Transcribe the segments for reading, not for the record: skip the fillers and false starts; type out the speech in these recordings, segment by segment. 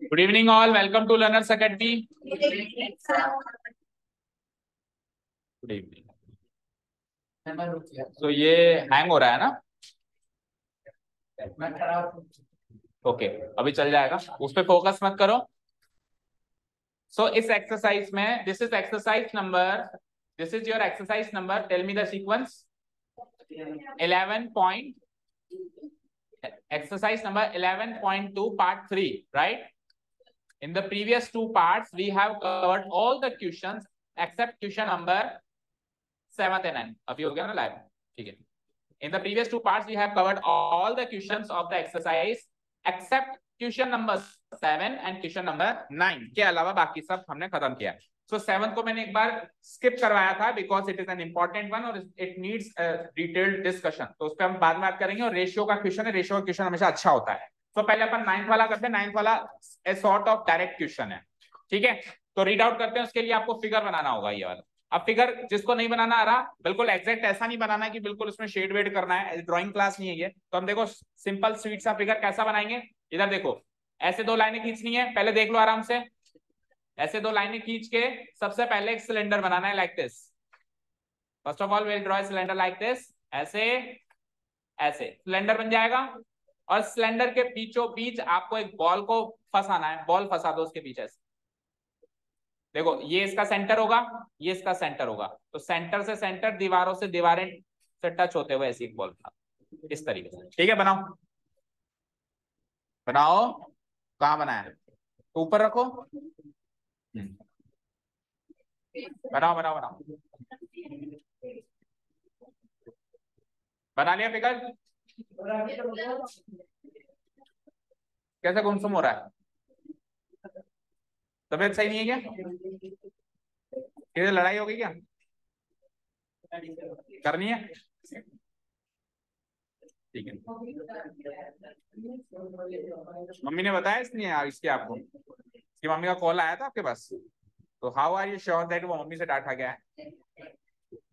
Good evening all, welcome to learners academy. Good evening. तो ये hang हो रहा है ना? ओके, अभी चल जाएगा, उस पर फोकस मत करो। सो इस एक्सरसाइज में this is exercise number, this is your exercise number, tell me the sequence. 11 point, exercise number 11.2 part 3, right? In the previous two parts we have covered all the questions except question number 7 and 9. अभी हो गया ना live? ठीक है। In the previous two parts we have covered all the questions of the exercise except question number 7 and question number 9 के अलावा बाकी सब हमने खत्म किया। So 7 को मैंने एक बार skip करवाया था because it is an important one और it needs a detailed discussion, तो उस पर हम बाद में बात करेंगे। और रेशियो का क्वेश्चन है, रेशियो का क्वेश्चन हमेशा अच्छा होता है। तो पहले अपन 9th वाला करते हैं। 9th वाला a sort of direct question है, ठीक है? तो रीड आउट करते हैं, उसके लिए आपको फिगर बनाना होगा ये वाला। अब फिगर जिसको नहीं बनाना आ रहा, बिल्कुल एग्जैक्ट ऐसा नहीं बनाना है कि बिल्कुल उसमें शेड वेड करना है, ड्राइंग क्लास नहीं है ये। तो हम देखो सिंपल स्वीट सा फिगर कैसा बनाएंगे। इधर देखो, ऐसे दो लाइनें खींचनी है, पहले देख लो आराम से। ऐसे दो लाइनें खींच के सबसे पहले एक सिलेंडर बनाना है like this. First of all will draw a cylinder like this. ऐसे ऐसे सिलेंडर बन जाएगा, और सिलेंडर के बीचों बीच आपको एक बॉल को फंसाना है। बॉल फंसा दो उसके पीछे से। देखो ये इसका सेंटर होगा, ये इसका सेंटर होगा, तो सेंटर से सेंटर, दीवारों से दीवारें से टच होते हुए ऐसी एक बॉल बना, इस तरीके से। ठीक है, बनाओ बनाओ। कहाँ बनाया है? तो ऊपर रखो। बनाओ बनाओ बनाओ। बना लिया फिगर? कैसे गुमसुम हो रहा है? तबीयत सही नहीं है क्या? किसी लड़ाई हो गई क्या? करनी है? ठीक है। मम्मी ने बताया इसलिए इसके आपको कि मम्मी का कॉल आया था आपके पास? तो how are you sure that वो मम्मी से डांटा गया है?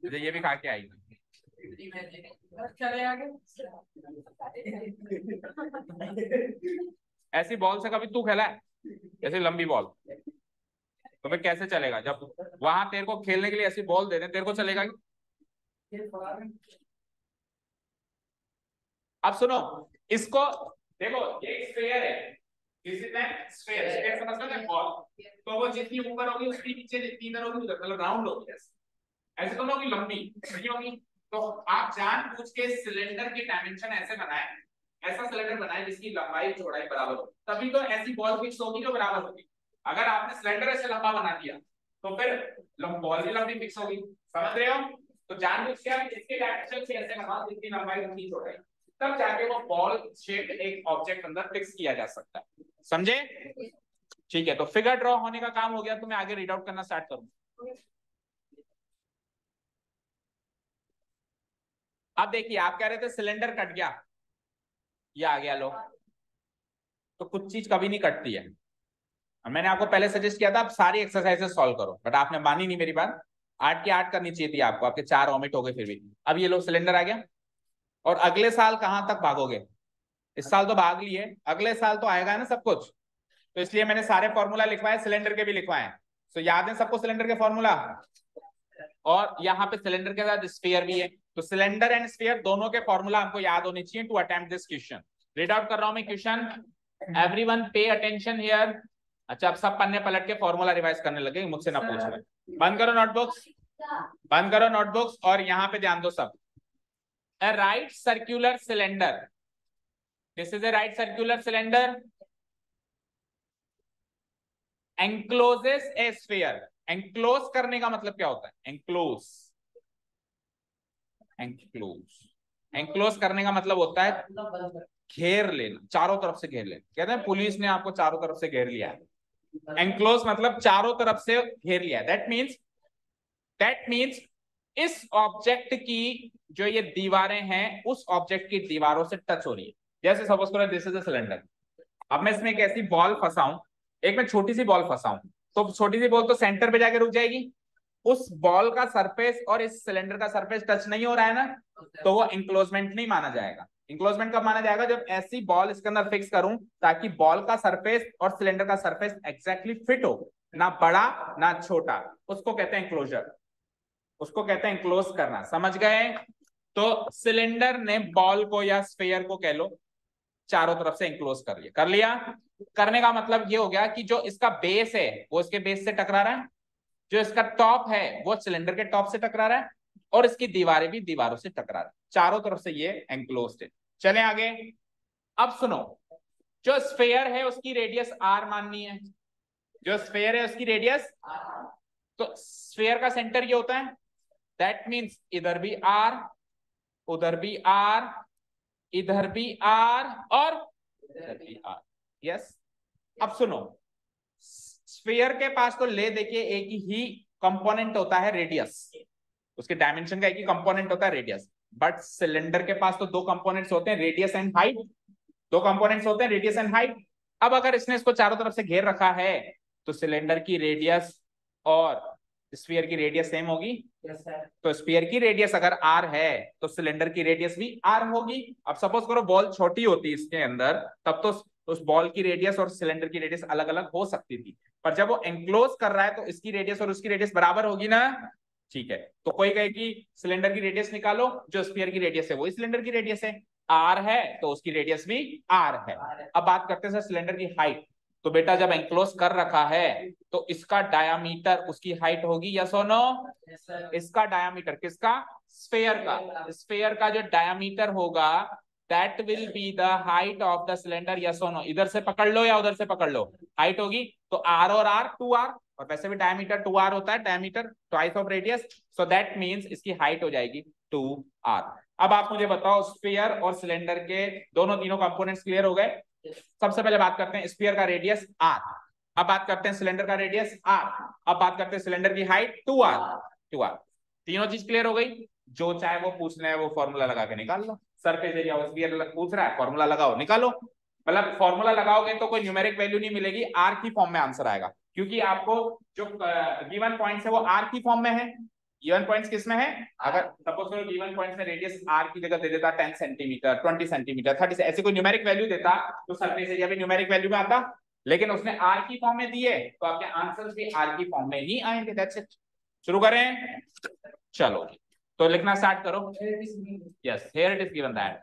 मुझे ये भी खा के आई। ऐसी बॉल से कभी तू खेला है? ऐसी लंबी बॉल? तो फिर कैसे चलेगा? जब वहां तेरे को खेलने के लिए ऐसी बॉल दे दें, तेरे को चलेगा? अब सुनो इसको, देखो ये स्फीयर है, किसी ने स्फीयर स्फीयर समझ लो, बॉल। तो वो जितनी ऊपर होगी उसकी नीचे, जितनी इधर होगी उधर, मतलब राउंड होगी। ऐसे तो होगी, लंबी नहीं होगी। तो आप जानबूझ के सिलेंडर की डायमेंशन ऐसे बनाए, ऐसा सिलेंडर बनाए जिसकी लंबाई चौड़ाई बराबर हो, तभी तो ऐसी बॉल फिक्स होगी जो बराबर होगी। अगर आपने सिलेंडर ऐसे लंबा बना दिया तो फिर बॉल भी लंबी फिक्स होगी। समझ रहे हो? तो जानबूझ के आप इसके डायमेंशन से ऐसे बनाओ जितनी लंबाई उतनी चौड़ाई, तब जाके वो बॉल शेप एक ऑब्जेक्ट अंदर फिक्स किया जा सकता है। समझे? ठीक है, तो फिगर ड्रॉ होने का काम हो गया, तो मैं आगे रीड आउट करना स्टार्ट करूं। अब देखिए, आप कह रहे थे सिलेंडर कट गया, ये आ गया लो। तो कुछ चीज कभी नहीं कटती है। मैंने आपको पहले सजेस्ट किया था आप सारी एक्सरसाइजेस सॉल्व करो, बट आपने मानी नहीं मेरी बात। 8 की 8 करनी चाहिए थी आपको, आपके 4 ऑमिट हो गए फिर भी। अब ये लो सिलेंडर आ गया, और अगले साल कहां तक भागोगे? इस साल तो भाग लिए, अगले साल तो आएगा ना सब कुछ। तो इसलिए मैंने सारे फॉर्मूला लिखवाए, सिलेंडर के भी लिखवाए। तो याद है सबको सिलेंडर के फॉर्मूला? और यहाँ पे सिलेंडर के साथ स्फीयर भी है, तो सिलेंडर एंड स्फीयर दोनों के फॉर्मूला हमको याद होने चाहिए to attempt this question. Read out कर रहा हूं मैं question, everyone pay attention here. अच्छा, अब सब पन्ने पलट के फॉर्मूला रिवाइज करने लगे, मुझसे ना पूछ रहे। बंद करो नोटबुक्स, बंद करो नोटबुक्स, और यहाँ पे ध्यान दो सब। A right circular cylinder, this is a right circular cylinder, encloses a sphere. Enclose करने का मतलब क्या होता है? एंक्लोज, एंक्लोज, एंक्लोज करने का मतलब होता है घेर लेना, चारों तरफ से घेर लेना। कहते हैं पुलिस ने आपको चारों तरफ से घेर लिया है। एंक्लोज मतलब चारों तरफ से घेर लिया। दैट मीन्स इस ऑब्जेक्ट की जो ये दीवारें हैं उस ऑब्जेक्ट की दीवारों से टच हो रही है। जैसे सपोज करो दिस इज अ सिलेंडर, अब मैं इसमें एक ऐसी बॉल फंसाऊं, एक मैं छोटी सी बॉल फंसाऊं, तो छोटी सी बॉल तो सेंटर पे जाके रुक जाएगी। उस बॉल का सरफेस और इस सिलेंडर का सरफेस टच नहीं हो रहा है ना, तो वो एंक्लोजमेंट नहीं माना जाएगा। इंक्लोजमेंट कब माना जाएगा? जब ऐसी बॉल इसके अंदर फिक्स करूं ताकि बॉल का सरफेस और सिलेंडर का सरफेस एग्जैक्टली फिट हो, ना बड़ा ना छोटा, उसको कहते हैं इंक्लोजर, उसको कहते हैं इंक्लोज करना। समझ गए? तो सिलेंडर ने बॉल को या स्फीयर को कह लो चारों तरफ से इंक्लोज कर लिया। कर लिया करने का मतलब ये हो गया कि जो इसका बेस है वो इसके बेस से टकरा रहा है, जो इसका टॉप है वो सिलेंडर के टॉप से टकरा रहा है, और इसकी दीवारें भी दीवारों से टकरा रहा है, चारों तरफ से ये एंक्लोज्ड है। चलें आगे। अब सुनो, जो स्फीयर है उसकी रेडियस आर माननी है, जो स्फीयर है उसकी रेडियस, तो स्फीयर का सेंटर ये होता है, दैट मींस इधर भी आर, उधर भी आर, इधर भी आर और इधर भी आर। यस। अब सुनो, स्फीयर के पास तो ले देखिए एक ही कंपोनेंट होता है रेडियस, उसके डायमेंशन का एक ही कंपोनेंट होता है रेडियस, बट सिलेंडर के पास तो दो कंपोनेंट्स होते हैं, रेडियस एंड हाइट। दो कंपोनेंट्स होते हैं, रेडियस एंड हाइट। अब अगर इसने इसको चारों तरफ से घेर रखा है तो सिलेंडर की रेडियस और स्फीयर की रेडियस सेम होगी। तो स्फीयर की रेडियस अगर आर है तो सिलेंडर की रेडियस भी आर होगी। अब सपोज करो बॉल छोटी होती इसके अंदर, तब तो उस बॉल की रेडियस और सिलेंडर की रेडियस अलग अलग हो सकती थी, पर जब वो एंक्लोज कर रहा है तो इसकी रेडियस और उसकी रेडियस बराबर होगी ना। ठीक है, तो कोई कहे कि सिलेंडर की रेडियस निकालो, जो स्फीयर की रेडियस है वही सिलेंडर की रेडियस है, आर है तो उसकी रेडियस भी आर है। अब बात करते हैं सिलेंडर की हाइट। तो बेटा जब एंक्लोज कर रखा है तो इसका डायामीटर उसकी हाइट होगी, यस और नो? इसका डायामीटर किसका? स्फीयर का। स्फीयर का जो डायामीटर होगा that will be the height of the cylinder, yes और नो? इधर से पकड़ लो या उधर से पकड़ लो, हाइट होगी। तो आर और आर 2r, और वैसे भी डायमीटर 2r होता है, diameter twice of radius, so that means इसकी हाइट हो जाएगी 2r। अब आप मुझे बताओ, स्फीयर और सिलेंडर के दोनों तीनों कंपोनेंट्स क्लियर हो गए? सबसे पहले बात करते हैं स्फीयर का रेडियस r, अब बात करते हैं सिलेंडर का रेडियस r, अब बात करते हैं सिलेंडर की हाइट 2r। तीनों चीज क्लियर हो गई। जो चाहे वो पूछना है वो फॉर्मूला लगा के निकाल लो। सरफेस एरिया ऑफ स्फीयर पूछ रहा है, फॉर्मूला लगाओ निकालो। मतलब फॉर्मूला लगाओगे तो कोई न्यूमेरिक वैल्यू नहीं मिलेगी, आर की फॉर्म में आंसर आएगा, क्योंकि आपको जो गिवन पॉइंट्स है वो आर की फॉर्म में है। गिवन पॉइंट्स किस में है? अगर सपोज करो गिवन पॉइंट्स में रेडियस आर की जगह दे देता 10 सेंटीमीटर, 20 सेंटीमीटर, 30, ऐसे कोई न्यूमेरिक वैल्यू देता तो सरफेस एरिया भी न्यूमेरिक वैल्यू में आता, लेकिन उसने आर की फॉर्म में दिए तो आपके आंसर्स भी आर की फॉर्म में ही आएंगे। That's it. शुरू करें? चलो तो लिखना स्टार्ट करो। Yes, here it is given that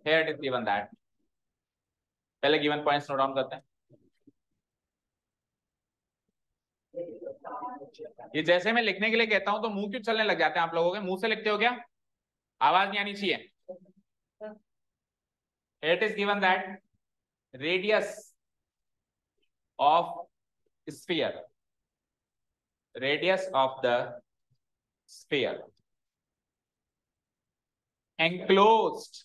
here it is given that, पहले गिवन पॉइंट्स नोट डाउन करते हैं। ये जैसे मैं लिखने के लिए कहता हूं तो मुंह क्यों चलने लग जाते हैं आप लोगों के? मुंह से लिखते हो क्या? आवाज नहीं आनी चाहिए। it is given that radius of sphere, radius of the sphere enclosed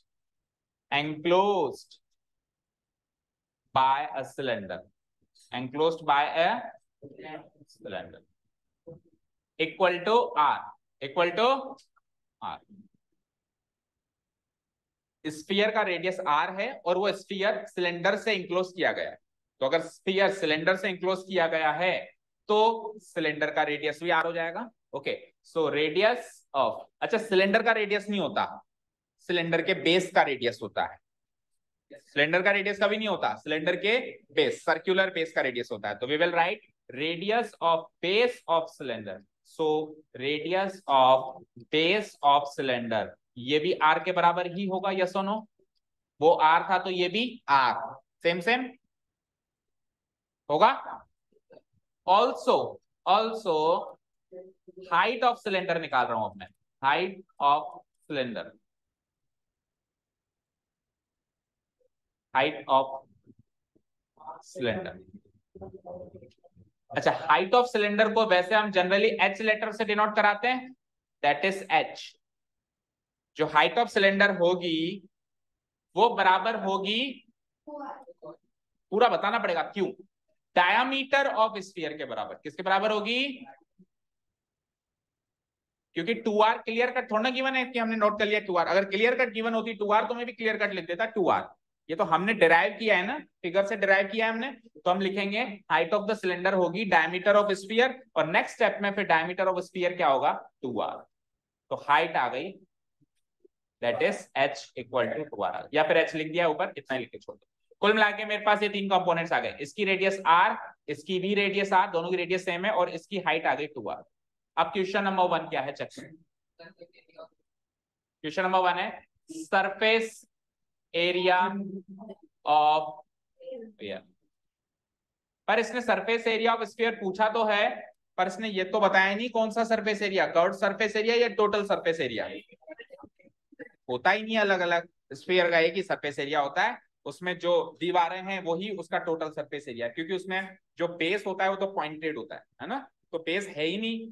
by a cylinder, enclosed by a cylinder equal to r, equal to r। Sphere का रेडियस r है और वो स्फीयर सिलेंडर से इंक्लोज किया गया है, तो अगर स्फीयर सिलेंडर से इंक्लोज किया गया है तो सिलेंडर का रेडियस भी r हो जाएगा। ओके, सो रेडियस ऑफ, अच्छा सिलेंडर का रेडियस नहीं होता, सिलेंडर के बेस का रेडियस होता है। सिलेंडर का रेडियस कभी नहीं होता, सिलेंडर के बेस, सर्कुलर बेस का रेडियस होता है। तो we will write radius of base of cylinder, so radius of base of cylinder, ये भी आर के बराबर ही होगा, यस और नो? वो आर था तो ये भी आर, सेम सेम होगा। Also also height of cylinder निकाल रहा हूं अब मैं, height of cylinder, height of cylinder. अच्छा, हाइट ऑफ सिलेंडर को वैसे हम जनरली एच लेटर से डिनोट कराते हैं, दैट इज एच। जो हाइट ऑफ सिलेंडर होगी वो बराबर होगी, पूरा बताना पड़ेगा क्यों, डायामीटर ऑफ स्फीयर के बराबर। किसके बराबर होगी? क्योंकि 2r क्लियर कट थोड़ा ना गिवन है कि हमने नोट कर लिया 2r, अगर क्लियर कट गिवन होती 2r तो मैं भी क्लियर कट लिख देता 2r। ये तो हमने डिराइव किया है ना, फिगर से डिराइव किया है हमने, तो हम लिखेंगे हाइट ऑफ द सिलेंडर होगी डायमीटर ऑफ स्फीयर, और नेक्स्ट स्टेप में फिर डायमीटर ऑफ स्फीयर क्या होगा 2r, तो हाइट आ गई that is h equal to 2r, या फिर h लिख दिया ऊपर, इतना ही लिख के छोड़ दो। कुल मिला के मेरे पास ये तीन कंपोनेंट्स आ गए, इसकी रेडियस r, इसकी भी रेडियस r, दोनों की रेडियस सेम है, और इसकी हाइट आ गई 2r। अब क्वेश्चन नंबर 1 क्या है, चेक करें। क्वेश्चन नंबर 1 है सरफेस एरिया ऑफ स्फीयर, पर इसने सरफेस एरिया ऑफ स्फीयर पूछा तो है, पर इसने ये तो बताया नहीं कौन सा surface area, curved surface area या टोटल सरफेस एरिया, होता ही नहीं अलग अलग, स्फीयर का एक ही सरफेस एरिया होता है, उसमें जो दीवारें हैं वही उसका टोटल सरफेस एरिया है, क्योंकि उसमें जो बेस होता है वो तो पॉइंटेड होता है ना, तो बेस है ही नहीं।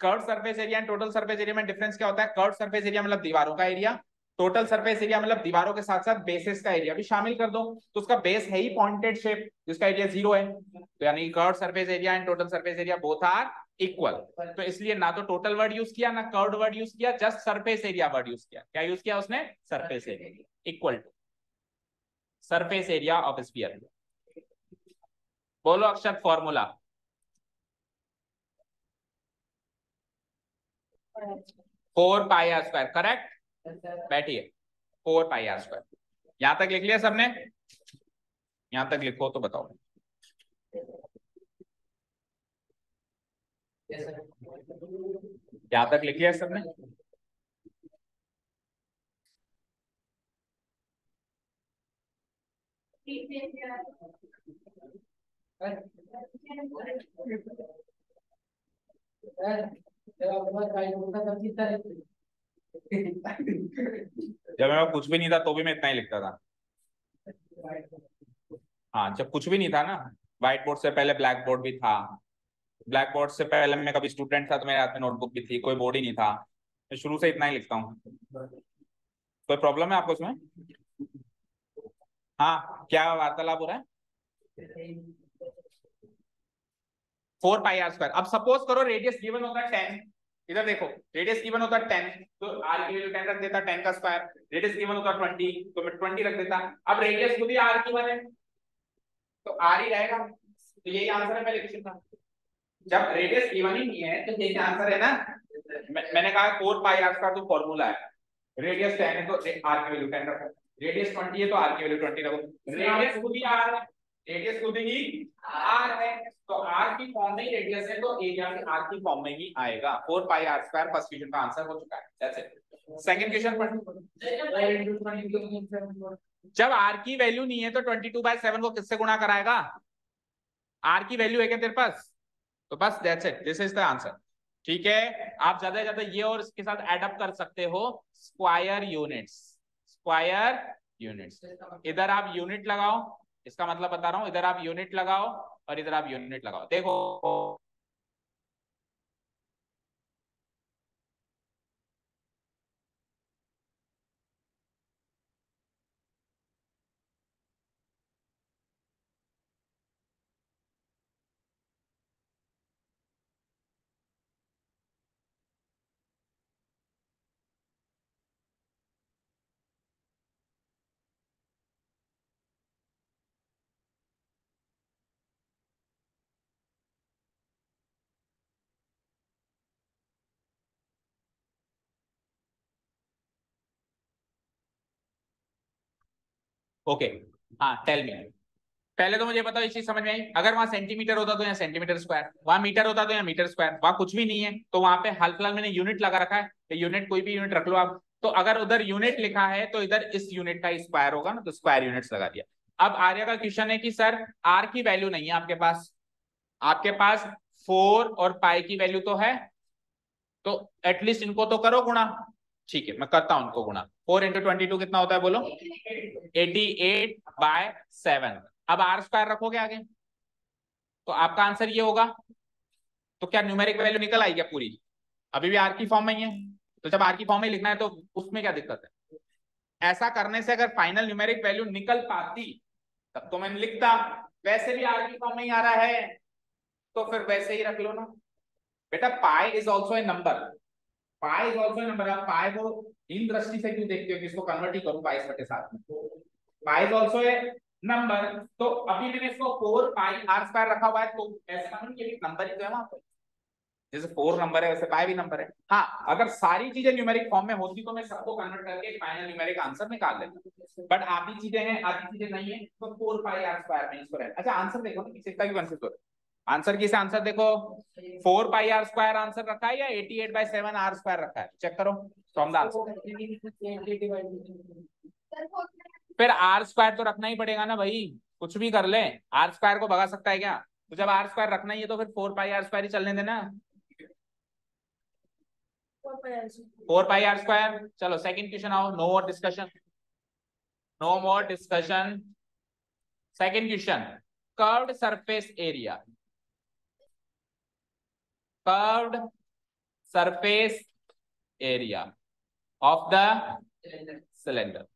Curved surface area and total surface area में डिफरेंस क्या होता है, कर्व्ड सरफेस एरिया मतलब दीवारों का एरिया, टोटल सरफेस एरिया मतलब दीवारों के साथ साथ बेसिस का एरिया भी शामिल कर दो, तो उसका बेस है ही पॉइंटेड शेप जिसका एरिया 0 है, तो यानी curved surface area and total surface area both are equal, तो इसलिए ना तो टोटल वर्ड यूज किया ना कर्व्ड वर्ड यूज किया, just surface area word use किया। क्या यूज किया उसने, surface area equal to surface area of sphere. बोलो अक्षर फॉर्मूला, 4πr², करेक्ट, बैठिए 4πr²। यहां तक लिख लिया सबने, यहां तक लिखो तो बताओ। यहां तक लिख लिया सबने, जब मैं कुछ भी नहीं था तो भी मैं इतना ही लिखता था। हाँ, जब कुछ भी नहीं था ना, व्हाइट बोर्ड से पहले ब्लैक बोर्ड भी था, ब्लैक बोर्ड से पहले मैं कभी स्टूडेंट था तो मेरे हाथ में नोटबुक भी थी, कोई बोर्ड ही नहीं था, मैं शुरू से इतना ही लिखता हूँ। कोई प्रॉब्लम है आपको उसमें? हाँ, क्या वार्तालाप हो रहा है? 4πr²। अब सपोज करो रेडियस गिवन होता है 10, इधर देखो रेडियस गिवन होता है 10, तो r की वैल्यू 10 रख देता, 10 का स्क्वायर, रेडियस गिवन होता है 20, तो मैं 20 रख देता। अब रेडियस खुद ही r की वन है तो r ही रहेगा, तो यही आंसर है पहले क्वेश्चन का। जब रेडियस गिवन ही नहीं है तो यही आंसर है ना। मैंने कहा 4πr² तो फॉर्मूला है, रेडियस 10 है तो r की वैल्यू 10 रखो, रेडियस 20 है तो r की वैल्यू 20 रखो, रेडियस खुद ही r है, रेडियस खुद ही r है, तो r की फॉर्म में ही रेडियस है तो एरिया भी r की फॉर्म में ही आएगा। 4πr² फर्स्ट क्वेश्चन का आंसर हो चुका है, दैट्स इट। सेकंड क्वेश्चन पर जब r की वैल्यू नहीं है तो 22/7 को किससे गुणा कराएगा, r की वैल्यू है क्या तेरे पास, तो बस that's it, this is the answer. ठीक है, आप ज्यादा से ज्यादा ये और इसके साथ एड अप कर सकते हो स्क्वायर यूनिट्स, स्क्वायर यूनिट्स, इधर आप यूनिट लगाओ, इसका मतलब बता रहा हूं, इधर आप यूनिट लगाओ और इधर आप यूनिट लगाओ, देखो ओके। हाँ, टेल मी, पहले तो मुझे बताओ एक चीज समझ में आई, अगर वहां सेंटीमीटर होता तो यहाँ सेंटीमीटर स्क्वायर, वहां मीटर होता तो यहाँ मीटर स्क्वायर, वहां कुछ भी नहीं है तो वहां पे हाल फिलहाल मैंने यूनिट लगा रखा है, तो यूनिट कोई भी यूनिट रख लो आप, तो अगर उधर यूनिट लिखा है तो इधर इस यूनिट का स्क्वायर होगा ना, तो स्क्वायर यूनिट्स लगा दिया। अब आर्या का क्वेश्चन है कि सर आर की वैल्यू नहीं है आपके पास, आपके पास 4 और पाई की वैल्यू तो है, तो एटलीस्ट इनको तो करो गुणा। ठीक है, मैं करता हूं इनको गुणा, 4 × 22 कितना होता है बोलो, 88/7। अब r² रखोगे आगे तो आपका आंसर ये होगा, तो क्या न्यूमेरिक वैल्यू निकल आई क्या पूरी, अभी भी आर की फॉर्म में ही है, तो जब आर की फॉर्म में लिखना है तो उसमें क्या दिक्कत है, ऐसा करने से अगर फाइनल न्यूमेरिक वैल्यू निकल पाती तब तो मैंने लिखता, वैसे भी आर की फॉर्म में ही आ रहा है तो फिर वैसे ही रख लो ना बेटा, pi is also a number, pi is also a number, आप पाई को इन दृष्टि से क्यों देखते हो कि इसको कन्वर्ट ही करूं 22/7 में, pi is also a number. तो अभी मैंने इसको 4 पाई आर स्क्वायर रखा हुआ है, तो ऐसा मानो कि एक नंबर ही तो है वहां पे, जैसे 4 नंबर है वैसे पाई भी नंबर है। हाँ, अगर सारी चीजें न्यूमेरिक फॉर्म में होती तो मैं सबको कन्वर्ट करके एक फाइनल न्यूमेरिक आंसर निकाल लेता, बट आधी चीजें हैं आधी चीजें नहीं है, तो 4 पाई आर स्क्वायर में इसको रहता। अच्छा आंसर देखो ना, किसी का भी कंफ्यूज हो, आंसर किस आंसर देखो, 4 पाई आर स्क्वायर आंसर रखा है या 88/7 आर स्क्वायर रखा है, चेक करो फ्रॉम द आंसर। फिर आर स्क्वायर तो रखना ही पड़ेगा ना भाई, कुछ भी कर ले, आर स्क्वायर को भगा सकता है क्या? तो जब आर स्क्वायर रखना ही है तो फिर 4 पाई आर स्क्वायर ही चलने देना, 4 पाई आर स्क्वायर। चलो सेकंड क्वेश्चन आओ, no more discussion, no more discussion. Second question, curved surface area, curved surface area of the cylinder.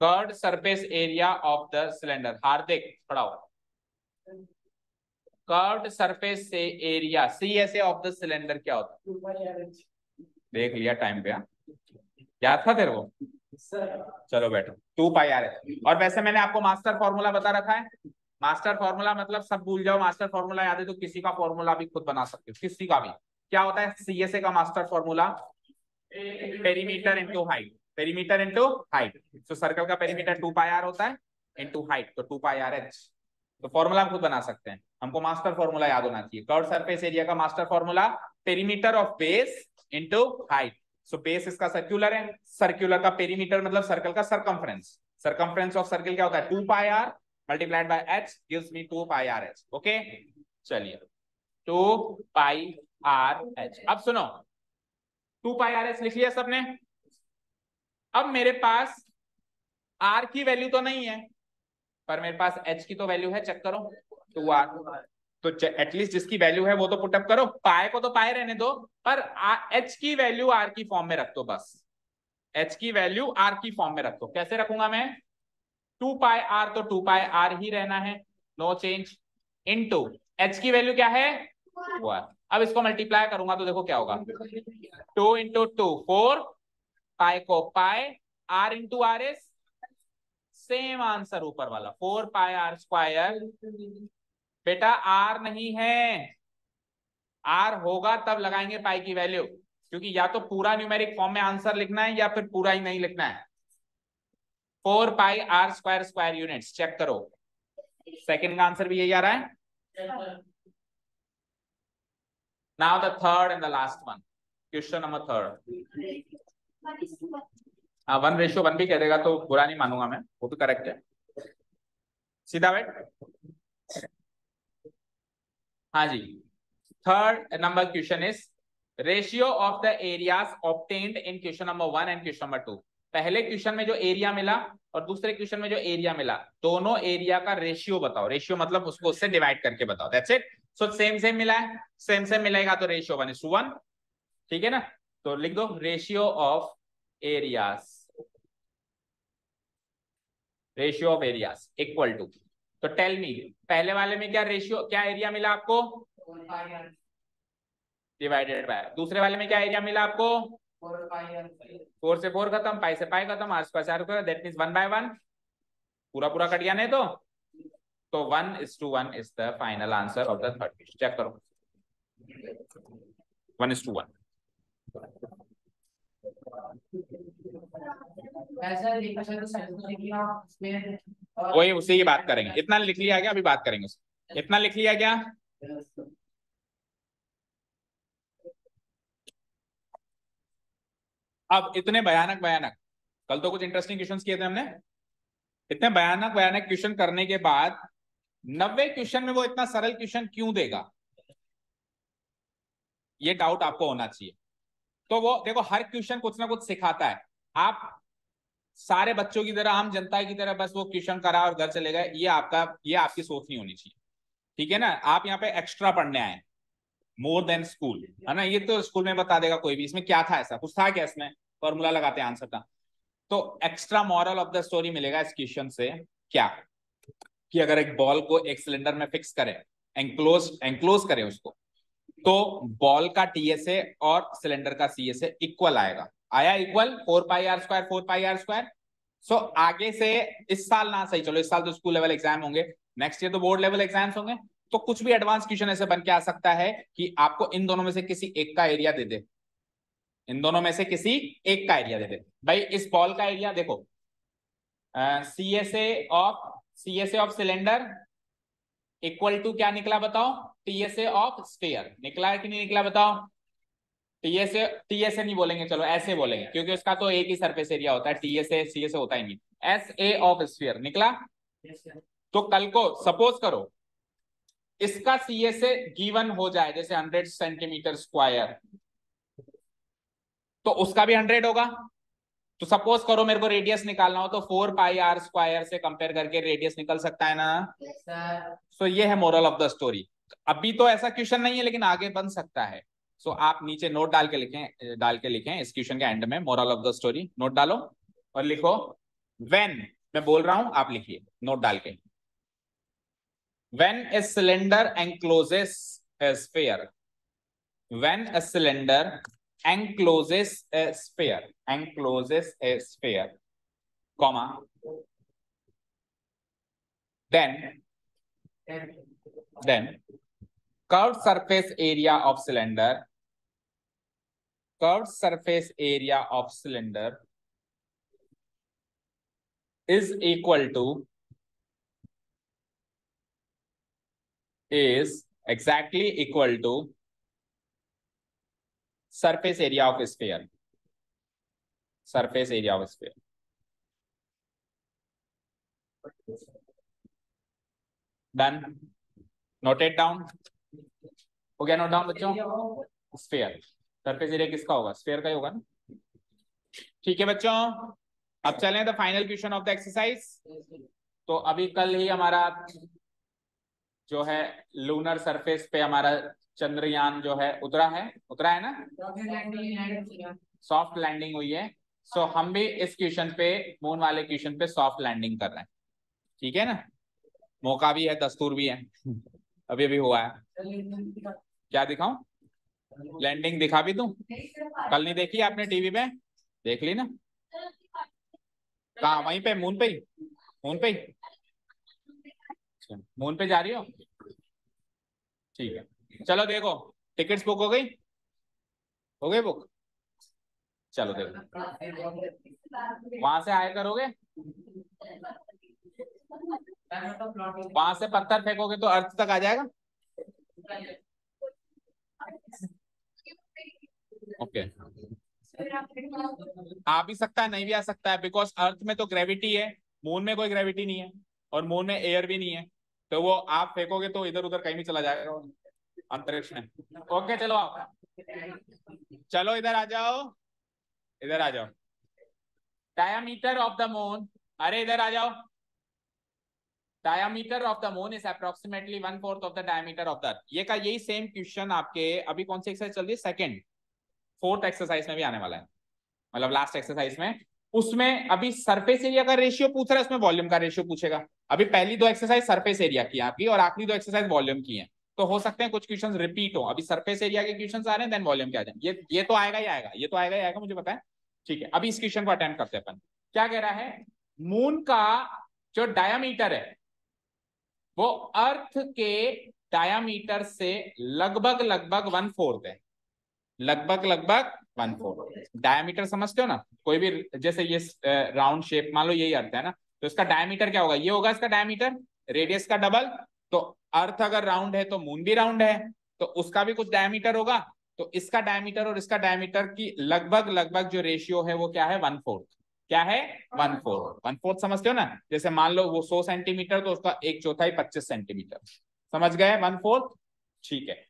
Curved surface area of the cylinder. Hardik पढ़ाओ। Curved surface से area CSA of the cylinder क्या होता है? देख लिया time पे, याद था तेरे को? चलो बैठो, 2 पाई आर है। और वैसे मैंने आपको मास्टर फॉर्मूला बता रखा है, मास्टर फॉर्मूला मतलब सब भूल जाओ, मास्टर फॉर्मूला याद है तो किसी का फॉर्मूला भी खुद बना सकते हो, किसी का भी। क्या होता है CSA का master formula? Perimeter into height, perimeter into height. तो सर्कल का पेरीमीटर 2 पाई आर होता है इंटू हाइट, तो 2 पाई आर एच। तो फॉर्मूला हम खुद बना सकते हैं, हमको मास्टर फॉर्मूला याद होना चाहिए। कर्व सरफेस एरिया का master formula perimeter of base into height. So base इसका सर्कुलर है, सर्कुलर का पेरीमीटर मतलब सर्कल का सरकमफ्रेंस, सरकमफ्रेंस ऑफ सर्कल क्या होता है 2 pi r multiplied by h gives me 2 pi r h. Okay चलिए 2 पाई आर एच। अब सुनो 2 पाई आर एच लिख लिया सबने। अब मेरे पास आर की वैल्यू तो नहीं है, पर मेरे पास एच की तो वैल्यू है, चेक करो 2r। तो एटलीस्ट जिसकी वैल्यू है वो तो पुटअप करो, पाए को तो पाए रहने दो, पर एच की वैल्यू आर की फॉर्म में रख दो बस, एच की वैल्यू आर की फॉर्म में रख दो। कैसे रखूंगा मैं? 2 पाई आर तो 2 पाई आर ही रहना है, नो चेंज, इनटू एच की वैल्यू क्या है 2r। अब इसको मल्टीप्लाई करूंगा तो देखो क्या होगा, 2 इंटू 2 4, पाई को pi, r into r is same answer ऊपर वाला 4 पाई आर स्क्वायर। बेटा आर नहीं है, आर होगा तब लगाएंगे पाई की वैल्यू, क्योंकि या तो पूरा न्यूमेरिक फॉर्म में आंसर लिखना है या फिर पूरा ही नहीं लिखना है। 4 pi r square square units, check करो सेकंड का आंसर भी यही आ रहा है। Now the third and the last one, question number third. हाँ 1:1 भी कह देगा तो बुरा नहीं मानूंगा मैं, वो भी करेक्ट है, सीधा बैठ। हाँ जी, third number question is ratio of the areas obtained in question number 1 and question number 2। पहले क्वेश्चन में जो एरिया मिला और दूसरे क्वेश्चन में जो एरिया मिला, दोनों एरिया का रेशियो बताओ। रेशियो मतलब उसको उससे डिवाइड करके बताओ, that's it. So same same मिला है, सेम सेम मिलेगा तो रेशियो 1:1, ठीक है ना? तो लिख दो ratio of areas, ratio of areas equal to, तो टेल मी पहले वाले में क्या रेशियो, क्या एरिया मिला आपको डिवाइडेड बाय, दूसरे वाले में क्या एरिया मिला आपको 4 से 4 खत्म, पाई से पाई खत्म, आर स्क्वायर से आर स्क्वायर, दैट मींस 1/1 पूरा पूरा कट गया नहीं तो 1:1 is the final answer of the third question. Check करो 1:1। वही उसी की बात करेंगे, इतना लिख लिया क्या, अभी बात करेंगे उसे, इतना लिख लिया क्या? अब इतने भयानक भयानक, कल तो कुछ इंटरेस्टिंग क्वेश्चंस किए थे हमने, इतने भयानक भयानक क्वेश्चन करने के बाद 90 क्वेश्चन में वो इतना सरल क्वेश्चन क्यों देगा, ये डाउट आपको होना चाहिए। तो वो देखो हर क्वेश्चन कुछ ना कुछ सिखाता है। आप सारे बच्चों की तरह, आम जनता की तरह बस वो क्वेश्चन करा और घर चले गए, ये आपकी सोच नहीं होनी चाहिए, ठीक है ना? आप यहाँ पे एक्स्ट्रा पढ़ने आए, मोर देन स्कूल, है ना? ये तो स्कूल में बता देगा कोई भी, इसमें क्या था, ऐसा कुछ था क्या इसमें, फॉर्मूला लगाते हैं आंसर का। तो extra moral of the story मिलेगा इस क्वेश्चन से, क्या कि अगर एक बॉल को एक सिलेंडर में फिक्स करें, एंक्लोज करें उसको, तो बॉल का टीएसए और सिलेंडर का सीएसए इक्वल आएगा। आया इक्वल 4πr², 4πr²। सो आगे से इस साल ना सही, चलो इस साल तो स्कूल लेवल एग्जाम होंगे, नेक्स्ट ईयर तो बोर्ड लेवल एग्जाम्स होंगे, तो कुछ भी एडवांस क्वेश्चन ऐसे बन के आ सकता है कि आपको इन दोनों में से किसी एक का एरिया दे दे, इन दोनों में से किसी एक का एरिया दे दे। भाई इस बॉल का एरिया देखो, CSA of cylinder equal to क्या निकला बताओ, टीएसए ऑफ स्फीयर। निकला है कि नहीं निकला बताओ? टीएसए नहीं बोलेंगे, चलो ऐसे बोलेंगे, क्योंकि उसका तो एक ही सरफेस एरिया होता है, टीएसए सीएसए होता ही नहीं। एसए ऑफ स्फीयर निकला। तो कल को सपोज करो इसका सीएसए गिवन हो जाए जैसे 100 सेंटीमीटर स्क्वायर, तो उसका भी 100 होगा। तो सपोज करो मेरे को रेडियस निकालना हो तो 4πr² से कंपेयर करके रेडियस निकल सकता है ना। सो ये है मोरल ऑफ द स्टोरी। अभी तो ऐसा क्वेश्चन नहीं है लेकिन आगे बन सकता है। सो आप नीचे नोट डाल के लिखें इस क्वेश्चन के एंड में moral of the story note डालो और लिखो व्हेन, मैं बोल रहा हूं आप लिखिए नोट डाल के, when a cylinder encloses A sphere, when a cylinder encloses a sphere, comma, then curved surface area of cylinder is exactly equal to surface area of sphere, done, noted down हो गया? Note down बच्चों, sphere surface area किसका होगा? Sphere का ही होगा ना। ठीक है बच्चों, अब चलें the final question of the exercise. तो अभी कल ही हमारा जो है लूनर सरफेस पे हमारा चंद्रयान जो है उतरा है ना, सॉफ्ट लैंडिंग हुई है। सो हम भी इस क्वेश्चन पे, मून वाले क्वेश्चन पे सॉफ्ट लैंडिंग कर रहे हैं, ठीक है ना। मौका भी है, दस्तूर भी है, अभी अभी हुआ है। क्या दिखाऊं? लैंडिंग दिखा भी दूं? कल नहीं देखी आपने टीवी पे? देख ली ना? कहाँ? वहीं पे मून पे ही? मून पे जा रही हो? ठीक है चलो देखो, टिकट्स बुक हो गई बुक? चलो देखो, वहां से आया करोगे, वहां से पत्थर फेंकोगे तो अर्थ तक आ जाएगा। ओके आ भी सकता है, नहीं भी आ सकता है, बिकॉज अर्थ में तो ग्रेविटी है, मून में कोई ग्रेविटी नहीं है और मून में एयर भी नहीं है, तो वो आप फेंकोगे तो इधर उधर कहीं भी चला जाएगा अंतरिक्ष में। ओके चलो आप, चलो इधर आ जाओ, डायामीटर ऑफ द मून, अरे इधर आ जाओ। Diameter of the moon is approximately 1/4 of the diameter of the earth. ये का यही सेम क्वेश्चन आपके अभी कौन सी एक्सरसाइज चल रही है? सेकंड, फोर्थ एक्सरसाइज में भी आने वाला है, मतलब लास्ट एक्सरसाइज में। उसमें अभी सरफेस एरिया का रेशियो पूछ रहा है, उसमें वॉल्यूम का रेशियो पूछेगा। अभी पहली दो एक्सरसाइज सरफेस एरिया की आपकी और आखिरी दो एक्सरसाइज वॉल्यूम की है, तो हो सकते हैं कुछ क्वेश्चंस रिपीट हो। अभी सरफेस एरिया के क्वेश्चंस आ रहे हैं, देन वॉल्यूम के आ जाए। ये तो आएगा ही आएगा, ये तो आएगा ही आएगा, मुझे पता है। ठीक है, अभी इस क्वेश्चन को अटेम्प्ट करते हैं अपन। क्या कह रहा है? मून का जो डायामीटर है वो अर्थ के डायामीटर से लगभग 1/4 है, लगभग 1/4। डायमीटर समझते हो ना? कोई भी, जैसे ये राउंड शेप मान लो यही अर्थ है ना, तो इसका डायमीटर क्या होगा? ये होगा इसका डायमीटर, रेडियस का डबल। तो अर्थ अगर राउंड है तो मून भी राउंड है, तो उसका भी कुछ डायमीटर होगा। तो इसका डायमीटर और इसका डायमीटर की लगभग जो रेशियो है वो क्या है? 1/4। क्या है? 1/4 समझते हो ना? जैसे मान लो वो 100 सेंटीमीटर, तो उसका 1/4 25 सेंटीमीटर, समझ गए? 1/4। ठीक है,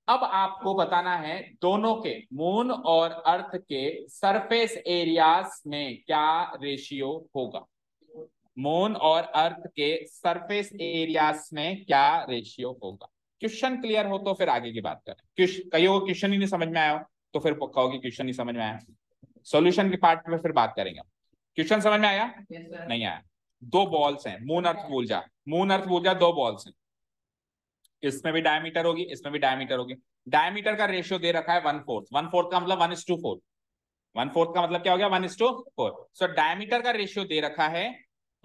अब आपको बताना है दोनों के, मून और अर्थ के सरफेस एरियाज में क्या रेशियो होगा। मून और अर्थ के सरफेस एरियाज में क्या रेशियो होगा। क्वेश्चन क्लियर हो तो फिर आगे की बात करें। कईयों को क्वेश्चन ही नहीं समझ में आया तो फिर कहोगे क्वेश्चन नहीं समझ में आया। सॉल्यूशन के पार्ट में फिर बात करेंगे। क्वेश्चन समझ में आया? नहीं आया? दो बॉल्स हैं, मून अर्थ भूल जा, दो बॉल्स हैं। इसमें भी डायमीटर होगी, इसमें भी डायमीटर होगी। डायमीटर का रेशियो दे रखा है 1/4। 1/4 का मतलब 1:4। 1/4 का मतलब क्या हो गया? 1:4। सो डायमीटर का रेशियो दे रखा है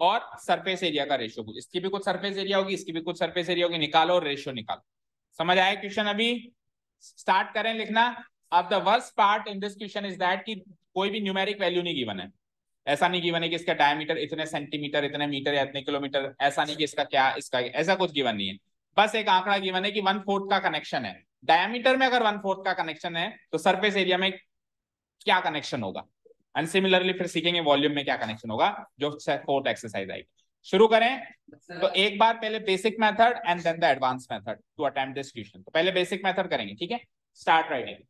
और सरफेस एरिया का रेशियो, इसकी भी कुछ सरफेस एरिया होगी, इसकी भी कुछ सरफेस एरिया होगी, निकालो और रेशियो निकालो। समझ आया क्वेश्चन? अभी स्टार्ट करें लिखना। अब the worst part in this question is that कि कोई भी न्यूमेरिक वैल्यू नहीं गिवन है। ऐसा नहीं गिवन है कि इसका डायमीटर इतने सेंटीमीटर, इतने मीटर या इतने किलोमीटर, ऐसा नहीं कि इसका क्या, इसका ऐसा कुछ गिवन नहीं है। बस एक आंकड़ा गिवन है कि 1/4 का कनेक्शन है। डायमीटर में अगर 1/4 का कनेक्शन है तो सरफेस एरिया में क्या कनेक्शन होगा, एंड सिमिलरली फिर सीखेंगे वॉल्यूम में क्या कनेक्शन होगा, जो फोर्थ एक्सरसाइज आएगी। शुरू करें। तो एक बार पहले basic method and then the advance method to attempt this question. तो पहले बेसिक मेथड करेंगे, ठीक है? Start writing.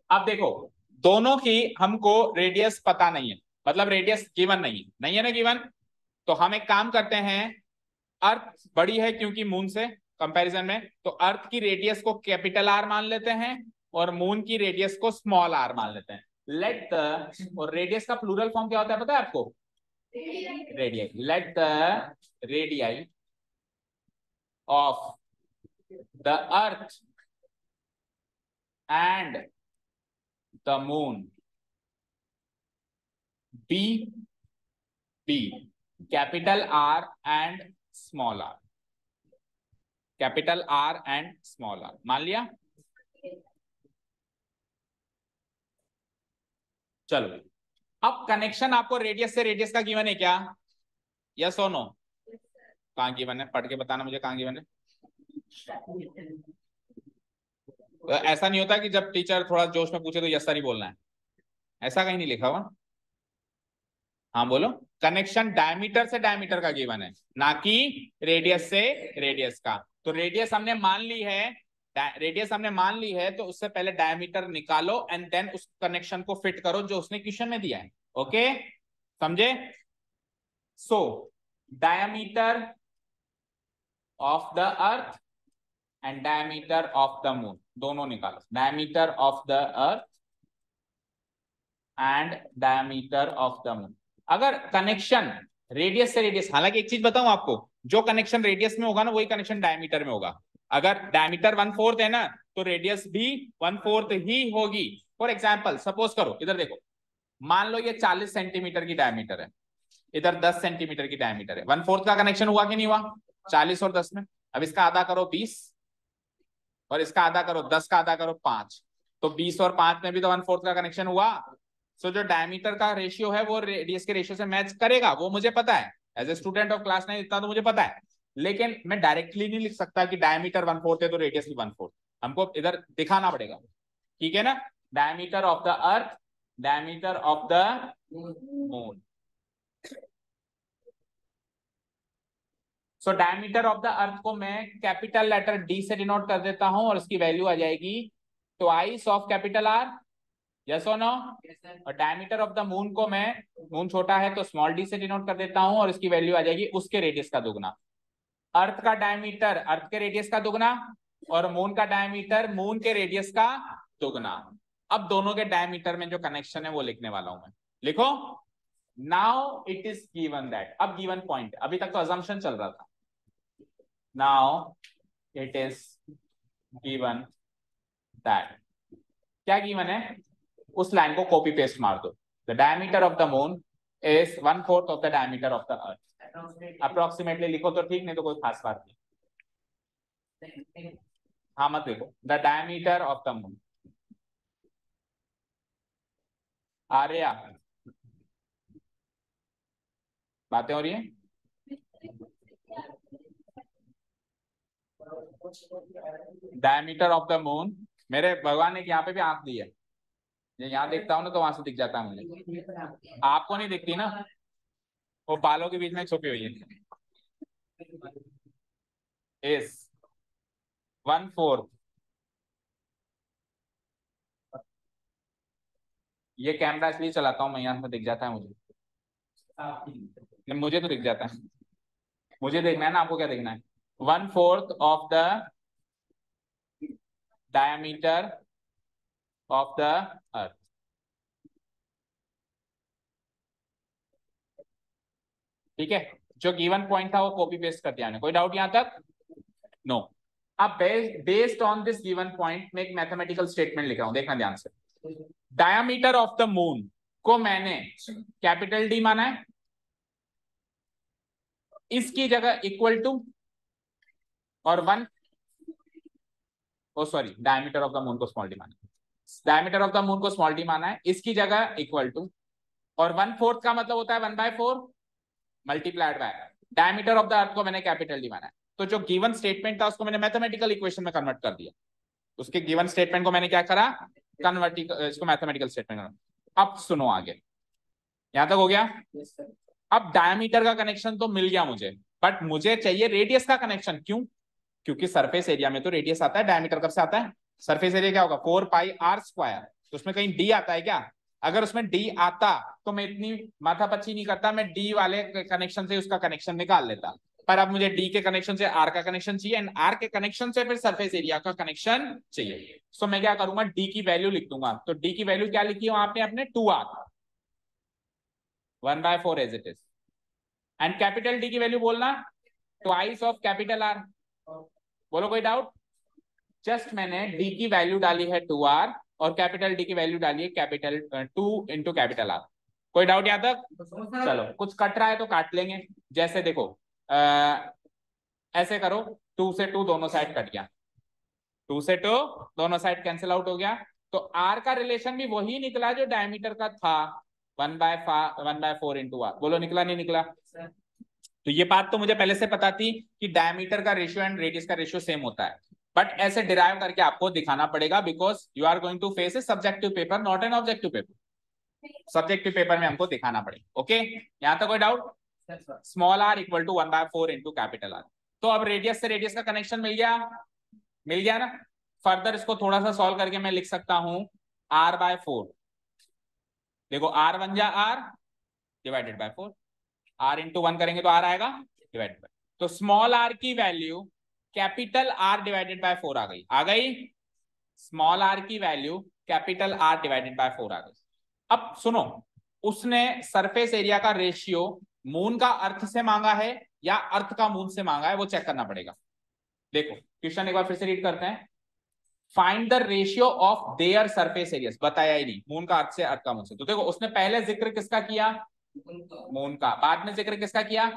अब देखो, दोनों की हमको रेडियस पता नहीं है, मतलब रेडियस गिवन नहीं है, नहीं है ना गिवन। तो हम एक काम करते हैं, अर्थ बड़ी है क्योंकि मून से कंपैरिजन में, तो अर्थ की रेडियस को कैपिटल आर मान लेते हैं और मून की रेडियस को स्मॉल आर मान लेते हैं। लेट द, और रेडियस का प्लूरल फॉर्म क्या होता है पता है आपको? Radii. Let the radii of the earth and the moon be be capital R and small R. Capital R and small R मान लिया। चलो, अब कनेक्शन आपको रेडियस से रेडियस का गिवन है क्या? यस और नो? कहाँ गिवन है? पढ़ के बताना मुझे कहाँ गिवन है। तो ऐसा नहीं होता कि जब टीचर थोड़ा जोश में पूछे तो यस सर ही बोलना है, ऐसा कहीं नहीं लिखा हुआ। हाँ बोलो। कनेक्शन डायमीटर से डायमीटर का गिवन है, ना कि रेडियस से रेडियस का। तो रेडियस हमने मान ली है, रेडियस हमने मान ली है, तो उससे पहले डायमीटर निकालो एंड देन उस कनेक्शन को फिट करो जो उसने क्वेश्चन में दिया है। ओके, समझे? So diameter of the earth and diameter of the moon दोनों निकालो। Diameter of the earth and diameter of the moon. अगर कनेक्शन रेडियस से रेडियस, हालांकि एक चीज बताऊं आपको, जो कनेक्शन रेडियस में होगा ना वही कनेक्शन डायमीटर में होगा। अगर डायमीटर 1/4 है ना तो रेडियस भी 1/4 ही होगी। फॉर एग्जाम्पल सपोज करो, इधर देखो, मान लो ये 40 सेंटीमीटर की डायमीटर है, इधर 10 सेंटीमीटर की डायमीटर है। 1/4 का कनेक्शन हुआ कि नहीं हुआ? 40 और 10 में। अब इसका आधा करो 20 और इसका आधा करो 10 का आधा करो 5, तो 20 और 5 में भी तो 1/4 का कनेक्शन हुआ। सो जो डायमीटर का रेशियो है वो रेडियस के रेशियो से मैच करेगा, वो मुझे पता है। As a student of class 9 इतना तो मुझे पता है। लेकिन मैं डायरेक्टली नहीं लिख सकता कि डायमीटर 1/4 है तो रेडियस भी 1/4। हमको इधर दिखाना पड़ेगा, ठीक है ना? Diameter of the earth, diameter of the moon. So diameter of the अर्थ को मैं कैपिटल लेटर डी से डिनोट कर देता हूं और इसकी वैल्यू आ जाएगी twice of capital are. Yes और नो? और डायमीटर ऑफ द मून को मैं, मून छोटा है तो स्मॉल डी से डिनोट कर देता हूं और इसकी वैल्यू आ जाएगी उसके रेडियस का दुगना। अर्थ का डायमीटर अर्थ के रेडियस का दुगना और मून का डायमीटर मून के रेडियस का दुगना। अब दोनों के डायमीटर में जो कनेक्शन है वो लिखने वाला हूं मैं। लिखो। Now it is given that, अब गिवन पॉइंट, अभी तक तो अजम्पशन चल रहा था। Now it is given that, क्या गिवन है? उस लाइन को कॉपी पेस्ट मार दो। The diameter of the moon is 1/4 of the diameter of the earth. Approximately लिखो तो ठीक, नहीं तो कोई खास बात नहीं। हाँ मत लिखो। The diameter of the moon. Arya, बातें हो रही है? डायमीटर ऑफ द मून, मेरे भगवान ने यहाँ पे भी आंख दी है, ये यहाँ देखता हूँ ना तो वहां से दिख जाता है मुझे, आपको नहीं दिखती ना, वो बालों के बीच में छुपी हुई है। इज 1/4, ये कैमरा इसलिए चलाता हूँ मैं, यहाँ से दिख जाता है मुझे। मुझे तो दिख जाता है, मुझे देखना है ना, आपको क्या देखना है? 1/4 of the diameter of the अर्थ। ठीक है, जो गिवन पॉइंट था वो कॉपी पेस्ट कर दिया मैंने। कोई डाउट यहां तक? नो। अब based on this given point मैं एक मैथमेटिकल स्टेटमेंट लिख रहा हूं, देखना ध्यान से। डायामीटर ऑफ द मून को मैंने कैपिटल डी माना है, इसकी जगह इक्वल टू और 1, oh sorry, diameter of the moon को स्मॉल डी माना है, डायमीटर ऑफ द मून को स्मॉल डी माना है, इसकी जगह इक्वल टू और 1/4 का मतलब होता है 1/4 multiplied by diameter of the अर्थ को मैंने कैपिटल डी माना है। तो जो गिवन स्टेटमेंट था उसको मैंने मैथमेटिकल इक्वेशन में कन्वर्ट कर दिया, उसके गिवन स्टेटमेंट को मैंने क्या करा, कन्वर्ट, इसको मैथमेटिकल स्टेटमेंट। अब सुनो आगे, यहां तक हो गया? अब डायमीटर का कनेक्शन तो मिल गया मुझे, बट मुझे चाहिए रेडियस का कनेक्शन। क्यों? क्योंकि सरफेस एरिया में तो रेडियस आता है, डायमीटर कब से आता है? सरफेस एरिया क्या होगा, 4πr²। तो उसमें कहीं डी आता है क्या? अगर उसमें डी आता तो मैं इतनी माथापच्ची नहीं करता, मैं डी वाले कनेक्शन से उसका कनेक्शन निकाल लेता। पर अब मुझे डी के कनेक्शन से आर का कनेक्शन चाहिए, एंड आर के कनेक्शन से फिर सरफेस एरिया का कनेक्शन चाहिए। सो मैं क्या करूंगा, डी की वैल्यू लिख दूंगा। तो डी की वैल्यू क्या लिखी है आपने अपने 2r, 1/4 as it is. And capital D की वैल्यू बोलना ट्वाइस ऑफ कैपिटल आर। बोलो कोई डाउट? जस्ट मैंने डी की वैल्यू डाली है 2r और कैपिटल डी की वैल्यू डाली है कैपिटल 2 इंटू कैपिटल आर। कोई डाउट यहां तक? चलो, कुछ कट रहा है तो काट लेंगे। जैसे देखो, ऐसे करो, 2 से 2 दोनों साइड कट गया, 2 से 2 दोनों साइड कैंसिल आउट हो गया। तो आर का रिलेशन भी वही निकला जो डायमीटर का था, 1/4 इंटू आर। बोलो निकला नहीं निकला? तो ये बात तो मुझे पहले से पता थी कि डायमीटर का रेशियो एंड रेडियस का रेशियो सेम होता है, बट ऐसे डिराइव करके आपको दिखाना पड़ेगा, because you are going to face a subjective paper, not an objective paper. Subjective paper में हमको दिखाना पड़ेगा। ओके, यहां तक कोई doubt? Small R equal to 1/4 into capital R. तो अब रेडियस से रेडियस का कनेक्शन मिल गया, मिल गया ना? फर्दर इसको थोड़ा सा सॉल्व करके मैं लिख सकता हूं r/4। देखो, r बन जा r divided by 4, r into 1 करेंगे तो r आएगा डिवाइडेड बाय। तो स्मॉल r की value capital R divided by 4 आ गई, आ गई। स्मॉल r की value capital R divided by 4 आ गई। अब सुनो, उसने सरफेस एरिया का रेशियो मून का अर्थ से मांगा है या अर्थ का मून से मांगा है, वो चेक करना पड़ेगा। देखो क्वेश्चन एक बार फिर से रीड करते हैं। Find the ratio of their surface areas, बताया ही नहीं, मून का अर्थ से अर्थ का मून से। तो देखो, उसने पहले जिक्र किसका किया, मून का, बाद में जिक्र किसका किया,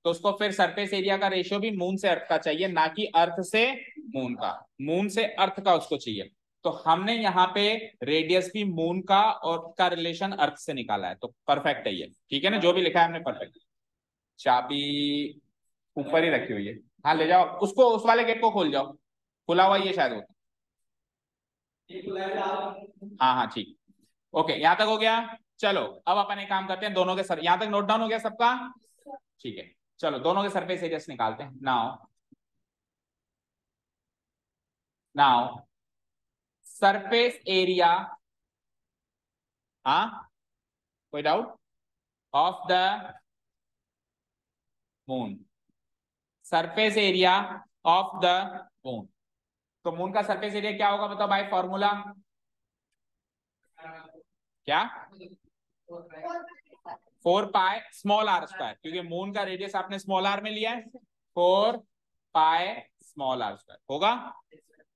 तो उसको फिर सरफेस एरिया का रेशियो भी मून से अर्थ का चाहिए, ना कि अर्थ से मून का। मून से अर्थ का उसको चाहिए। तो हमने यहाँ पे रेडियस भी मून का और का रिलेशन अर्थ से निकाला है, तो परफेक्ट है ये। ठीक है ना, जो भी लिखा है हमने परफेक्ट। चाबी ऊपर ही रखी हुई है, हाँ ले जाओ उसको, उस वाले गेट को खोल जाओ, खुला हुआ ये शायद होता। हाँ हाँ ठीक, ओके, यहां तक हो गया। चलो अब अपन एक काम करते हैं, दोनों के सर, यहां तक नोट डाउन हो गया सबका? ठीक है, चलो दोनों के सरफेस एरियास निकालते हैं। नाउ सरफेस एरिया, हाँ कोई doubt, of the moon, surface area of the moon. तो मून का सरफेस एरिया क्या होगा बताओ भाई, फॉर्मूला क्या? 4π r², क्योंकि मून का रेडियस आपने स्मॉल आर में लिया है, 4π r² होगा।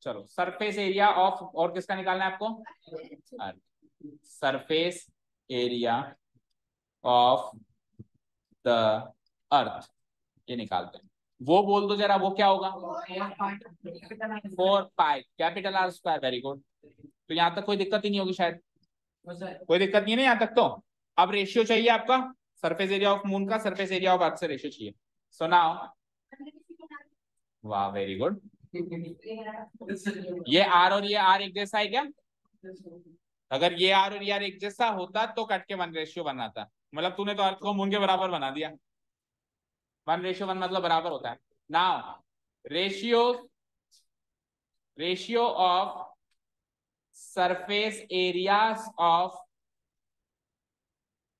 चलो सरफेस एरिया ऑफ, और किसका निकालना है आपको, earth. Surface area of the earth, ये निकालते हैं। वो बोल दो जरा, वो क्या होगा, 4π कैपिटल R²। Very good. तो यहां तक कोई दिक्कत ही नहीं होगी शायद, कोई दिक्कत नहीं है ना यहां तक? तो अब रेशियो चाहिए आपका, सरफेस एरिया ऑफ मून का सरफेस एरिया ऑफ अर्थ से रेशियो चाहिए। सो नाउ, वाह वेरी गुड। ये आर और ये आर एक जैसा है क्या? अगर ये आर और ये आर एक जैसा होता तो कट के 1:1 बनाता, मतलब तूने तो अर्थ को मून के बराबर बना दिया। 1:1 मतलब बराबर होता है। Now ratio of surface areas of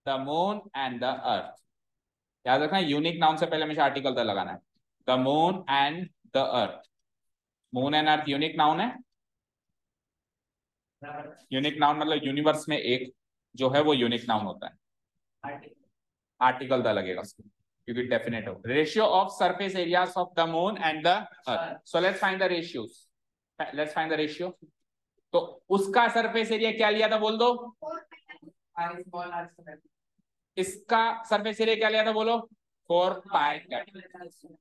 the moon and the अर्थ, याद रखना यूनिक नाउन से पहले हमेशा आर्टिकल द लगाना है। The moon and the earth, moon and earth unique noun है। यूनिक नाउन मतलब यूनिवर्स में एक जो है वो यूनिक नाउन होता है, आर्टिकल द लगेगा। क्योंकि डेफिनेट हो। Ratio of surface areas of the moon and the earth. So let's find the ratios, let's find the ratio. तो उसका सरफेस एरिया क्या लिया था बोल दो, इसका सरफेस एरिया क्या लिया था बोलो, 4 pi capital.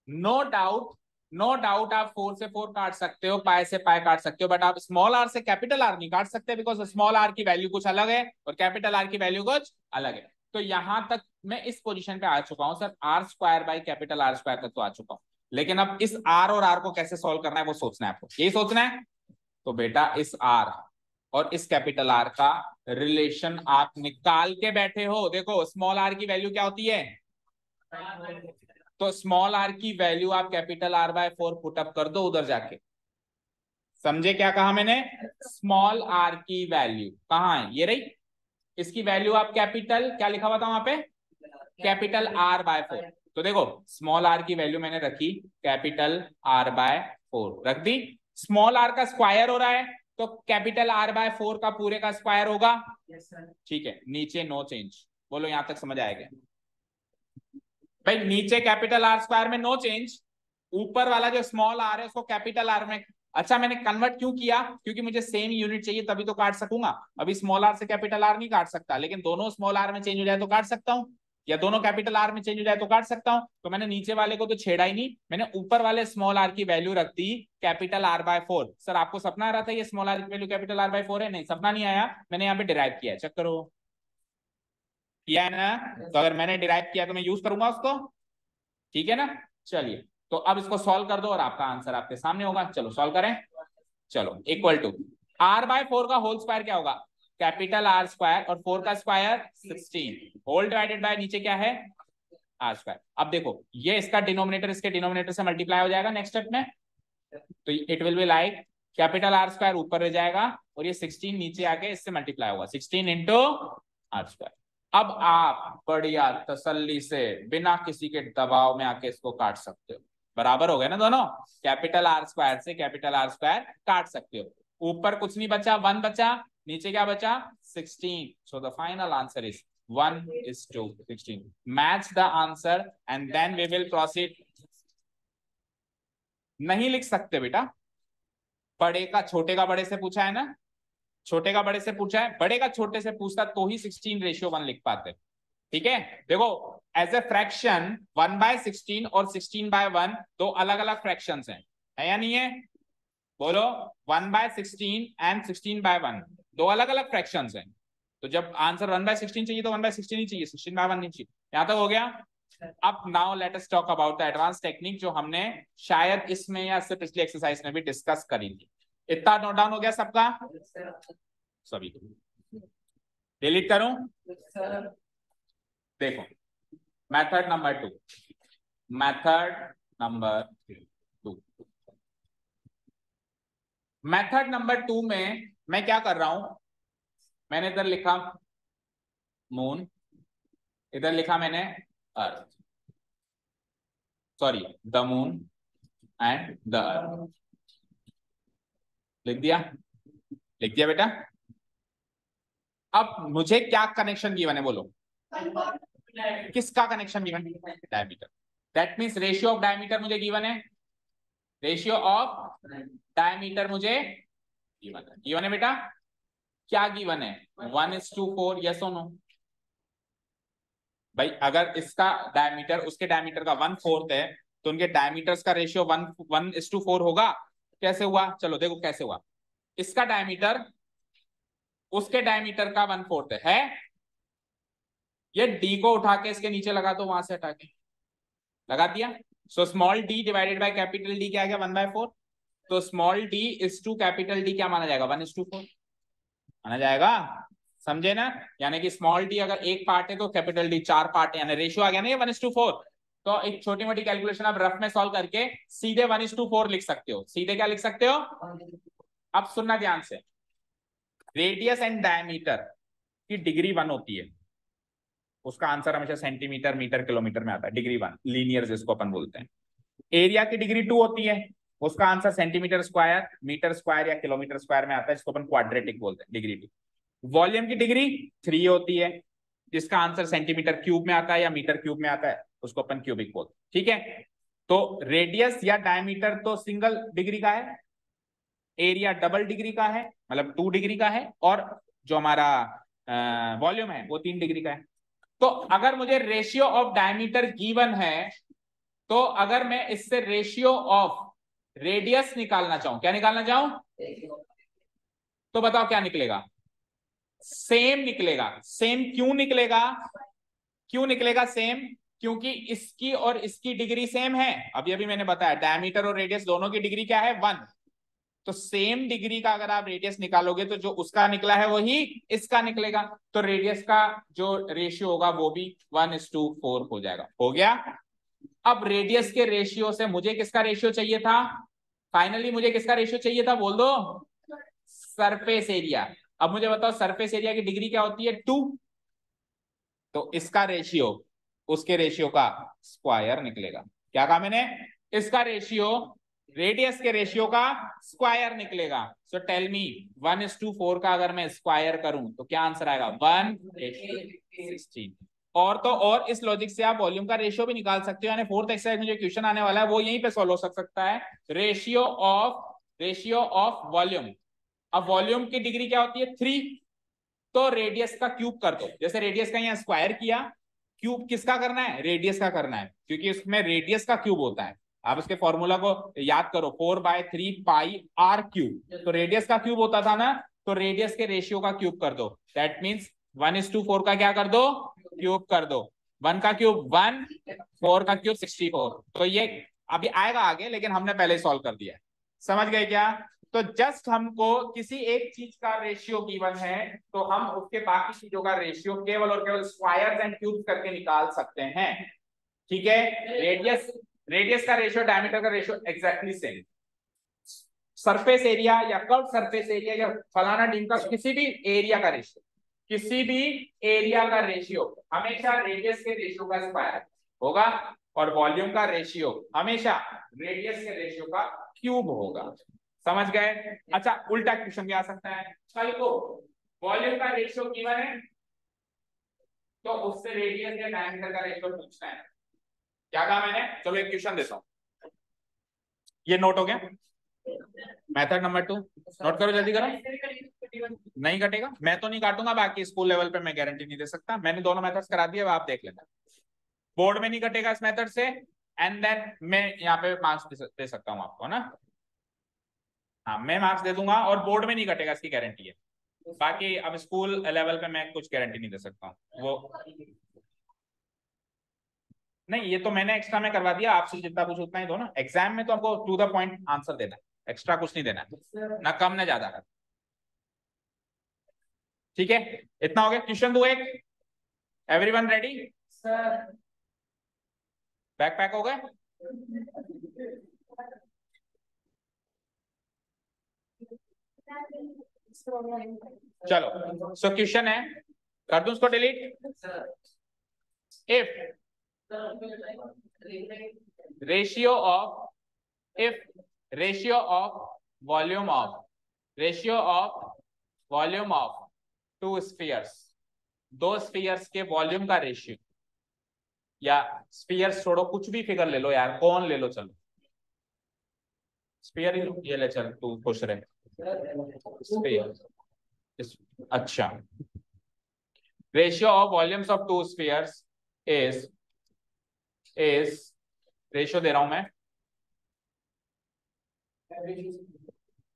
No doubt, no doubt आप 4 से 4 काट सकते हो, पाई से पाई काट सकते हो, बट आप स्मॉल आर से कैपिटल आर नहीं काट सकते, बिकॉज स्मॉल आर की वैल्यू कुछ अलग है और कैपिटल आर की वैल्यू कुछ अलग है। तो यहां तक मैं इस पोजीशन पे आ चुका हूं sir, R square by capital R square तक तो आ चुका हूं, लेकिन अब इस आर और आर को कैसे सॉल्व करना है वो सोचना है आपको, यही सोचना है। तो बेटा इस आर और इस कैपिटल आर का रिलेशन आप निकाल के बैठे हो। देखो स्मॉल आर की वैल्यू क्या होती है, तो स्मॉल आर की वैल्यू आप कैपिटल आर बाय 4 पुटअप कर दो उधर जाके। समझे क्या कहा मैंने, स्मॉल आर की वैल्यू कहां है, ये रही, इसकी वैल्यू आप कैपिटल क्या लिखा हुआ था वहां पे, कैपिटल आर बाय 4। तो देखो स्मॉल आर की वैल्यू मैंने रखी कैपिटल आर बाय 4 रख दी, स्मॉल आर का स्क्वायर हो रहा है तो कैपिटल आर बाय 4 का पूरे का स्क्वायर होगा। ठीक है, नीचे नो चेंज, बोलो यहां तक समझ आएगा भाई, नीचे कैपिटल आर स्क्वायर में नो चेंज, ऊपर वाला जो स्मॉल आर है उसको कैपिटल आर में। अच्छा मैंने कन्वर्ट क्यों किया, क्योंकि मुझे सेम यूनिट चाहिए तभी तो काट सकूंगा। अभी स्मॉल आर से कैपिटल आर नहीं काट सकता, लेकिन दोनों स्मॉल आर में चेंज हो जाए तो काट सकता हूं, या दोनों कैपिटल आर में चेंज हो जाए तो काट सकता हूं। तो मैंने नीचे वाले को तो छेड़ा ही नहीं, मैंने ऊपर वाले स्मॉल आर की वैल्यू रख दी कैपिटल आर बाय 4। सर आपको सपना आ रहा था ये स्मॉल आर की वैल्यू कैपिटल आर बाय 4 है, नहीं सपना नहीं आया, मैंने यहाँ पे डिराइव किया है, चेक करो किया है ना। तो अगर मैंने डिराइव किया तो मैं यूज करूंगा उसको, ठीक है ना। चलिए तो अब इसको सॉल्व कर दो और आपका आंसर आपके सामने होगा, चलो सॉल्व करें। चलो इक्वल टू आर बाय 4 का होल स्क्वायर क्या होगा, कैपिटल आर स्क्वायर और 4 का स्क्वायर 16 होल डिवाइडेड बाय नीचे क्या है आर स्क्वायर। अब देखो ये इसका डिनोमिनेटर इसके डिनोमिनेटर से मल्टीप्लाई हो जाएगा नेक्स्ट स्टेप में, तो it will be like capital R square ऊपर रह जाएगा और ये 16 नीचे आके इससे मल्टीप्लाई होगा, 16 इंटू आर स्क्वायर। अब आप बढ़िया तसल्ली से बिना किसी के दबाव में आके इसको काट सकते हो, बराबर हो गए ना दोनों, कैपिटल आर स्क्वायर से कैपिटल आर स्क्वायर काट सकते हो। ऊपर कुछ नहीं बचा, 1 बचा, नीचे क्या बचा 16। So the final answer is 1:16। Match the answer and then we will proceed. नहीं लिख सकते बेटा, बड़े का छोटे का बड़े से पूछा है ना, छोटे का बड़े से पूछा है, बड़े का छोटे से पूछता तो ही 16:1 लिख पाते। ठीक है देखो एज ए फ्रैक्शन 1/16 और 16/1 दो अलग अलग फ्रैक्शंस हैं, है या नहीं है, बोलो 1/16 एंड 16/1 दो अलग अलग फ्रैक्शंस हैं। तो जब आंसर 1/16 चाहिए तो 1/16 ही चाहिए, 16/1 नहीं चाहिए। यहां तक हो गया। अब now let us talk about the advance technique जो हमने शायद इसमें या इससे पिछली एक्सरसाइज में भी डिस्कस करी थी। इतना नोट डाउन हो गया सबका, सभी डिलीट करूं, देखो method number 2, method number 2, method number 2 में मैं क्या कर रहा हूं, मैंने इधर लिखा मून, इधर लिखा मैंने earth, sorry the moon and the earth, लिख दिया, लिख दिया बेटा। अब मुझे क्या कनेक्शन गिवन है बोलो, किसका connection given, diameter. That means ratio of diameter मुझे गिवन है, रेशियो ऑफ डायमीटर मुझे गिवन है बेटा। क्या गिवन है 1:4, यस और नो। भाई अगर इसका डायमीटर उसके डायमीटर का 1/4 है तो उनके डायमीटर्स का रेशियो 1:4 होगा। कैसे हुआ, चलो देखो कैसे हुआ, इसका डायमीटर उसके डायमीटर का 1/4 है, ये डी को उठा के इसके नीचे लगा दो, वहां से हटा के लगा दिया। So small D divided by capital D क्या आ गया 1/4, तो small D is to capital D क्या माना जाएगा 1:4 माना जाएगा, समझे ना। यानी कि स्मॉल डी अगर एक पार्ट है तो कैपिटल डी 4 पार्ट है, यानी रेशियो आ गया ना ये 1:4। तो एक छोटी मोटी कैलकुलेशन आप रफ में सॉल्व करके सीधे 1:4 लिख सकते हो, सीधे क्या लिख सकते हो। अब सुनना ध्यान से, रेडियस एंड डायमीटर की डिग्री 1 होती है, उसका आंसर हमेशा सेंटीमीटर मीटर किलोमीटर में आता है, डिग्री 1 लीनियर जिसको अपन बोलते हैं। एरिया की डिग्री 2 होती है, उसका answer centimetre square metre square या किलोमीटर स्क्वायर में आता है, जिसको अपन क्वाड्रेटिक बोलते हैं, डिग्री 2। वॉल्यूम की डिग्री 3 होती है, जिसका आंसर सेंटीमीटर क्यूब में आता है या मीटर क्यूब में आता है उसको अपन क्यूबिक बोलते हैं। ठीक है, तो रेडियस या डायमीटर तो सिंगल डिग्री का है, एरिया डबल डिग्री का है, मतलब 2 डिग्री का है, और जो हमारा वॉल्यूम है वो 3 डिग्री का है। तो अगर मुझे रेशियो ऑफ डायमीटर गिवन है, तो अगर मैं इससे रेशियो ऑफ रेडियस निकालना चाहूं, क्या निकालना चाहूं, तो बताओ क्या निकलेगा, सेम निकलेगा। सेम क्यों निकलेगा, क्यों निकलेगा सेम, क्योंकि इसकी और इसकी डिग्री सेम है। अभी मैंने बताया डायमीटर और रेडियस दोनों की डिग्री क्या है, 1। तो सेम डिग्री का अगर आप रेडियस निकालोगे तो जो उसका निकला है वही इसका निकलेगा, तो रेडियस का जो रेशियो होगा वो भी 1:4 हो जाएगा। हो गया। अब रेडियस के रेशियो से मुझे किसका रेशियो चाहिए था, फाइनली मुझे किसका रेशियो चाहिए था, बोल दो, सरफेस एरिया। अब मुझे बताओ सरफेस एरिया की डिग्री क्या होती है, 2। तो इसका रेशियो उसके रेशियो का स्क्वायर निकलेगा। क्या कहा मैंने, इसका रेशियो रेडियस के रेशियो का स्क्वायर निकलेगा। सो टेल मी 1:4 का अगर मैं स्क्वायर करूं तो क्या आंसर आएगा, 1:16। और तो और इस लॉजिक से आप वॉल्यूम का रेशियो भी निकाल सकते हो, यानी 4th एक्सरसाइज में जो क्वेश्चन आने वाला है वो यहीं पे सॉल्व हो सकता है। Ratio of volume. अब वॉल्यूम की डिग्री क्या होती है, 3। तो रेडियस का क्यूब कर दो, जैसे रेडियस का यहाँ स्क्वायर किया, क्यूब किसका करना है, रेडियस का करना है, क्योंकि इसमें रेडियस का क्यूब होता है। आप इसके फॉर्मूला को याद करो, 4/3 पाई आर क्यूब, तो रेडियस का क्यूब होता था ना, तो रेडियस के रेशियो का क्यूब कर दो। दैट मीन्स 1:4 का क्या कर दो, क्यूब कर दो। 1 का क्यूब 1, 4 का क्यूब 64। तो ये अभी आएगा आगे, लेकिन हमने पहले सॉल्व कर दिया है। समझ गए क्या। तो जस्ट हमको किसी एक चीज का रेशियो गिवन है, तो हम उसके बाकी चीजों का रेशियो केवल और केवल स्क्वायर्स एंड क्यूब्स करके निकाल सकते हैं। ठीक है, रेडियस का रेशियो डायमीटर का ratio exactly same. Surface area या कर्व सरफेस एरिया या फलाना टीम का किसी भी एरिया का रेशियो, किसी भी एरिया का रेशियो हमेशा रेडियस के रेशियो का स्क्वायर होगा, और वॉल्यूम का रेशियो हमेशा रेडियस के रेशियो का क्यूब होगा। समझ गए। अच्छा, उल्टा क्वेश्चन भी आ सकता है, कल को वॉल्यूम का रेशियो गिवन है तो उससे रेडियस या डायमीटर का रेशियो पूछना है। क्या कहा मैंने, चलो एक क्वेश्चन देता हूं, ये नोट हो गया। मेथड नंबर 2 नोट करो, जल्दी करो। नहीं कटेगा, मैं तो नहीं काटूंगा, बाकी स्कूल लेवल पे मैं गारंटी नहीं दे सकता। मैंने दोनों मेथड्स करा दिए, आप देख लेना। बोर्ड में नहीं कटेगा इस मेथड से, एंड देन मैं यहाँ पे मार्क्स दे सकता हूँ आपको ना। हाँ, मैं मार्क्स दे दूंगा और बोर्ड में नहीं कटेगा, इसकी गारंटी है। बाकी अब स्कूल लेवल पे मैं कुछ गारंटी नहीं दे सकता हूँ वो। नहीं, ये तो मैंने एक्स्ट्रा में करवा दिया, आपसे जितना कुछ उतना ही दो ना। एग्जाम में तो आपको टू द पॉइंट आंसर देना है, एक्स्ट्रा कुछ नहीं देना है, ना कम ना ज्यादा। ठीक है, इतना हो गया। क्वेश्चन 2 एक, एवरीवन रेडी, बैक पैक हो गए। चलो, सो क्वेश्चन है, कर दूं उसको delete. If ratio of if ratio of volume of ratio of volume of 2 spheres, 2 spheres के वॉल्यूम का रेशियो, या स्फीयर्स छोड़ो, कुछ भी फिगर ले लो यार, कौन ले लो, चलो स्फीयर ही लो, ये ले, चल तू खुश रहे। स्फीयर, अच्छा, ratio of volumes of 2 spheres is ratio दे रहा हूं मैं,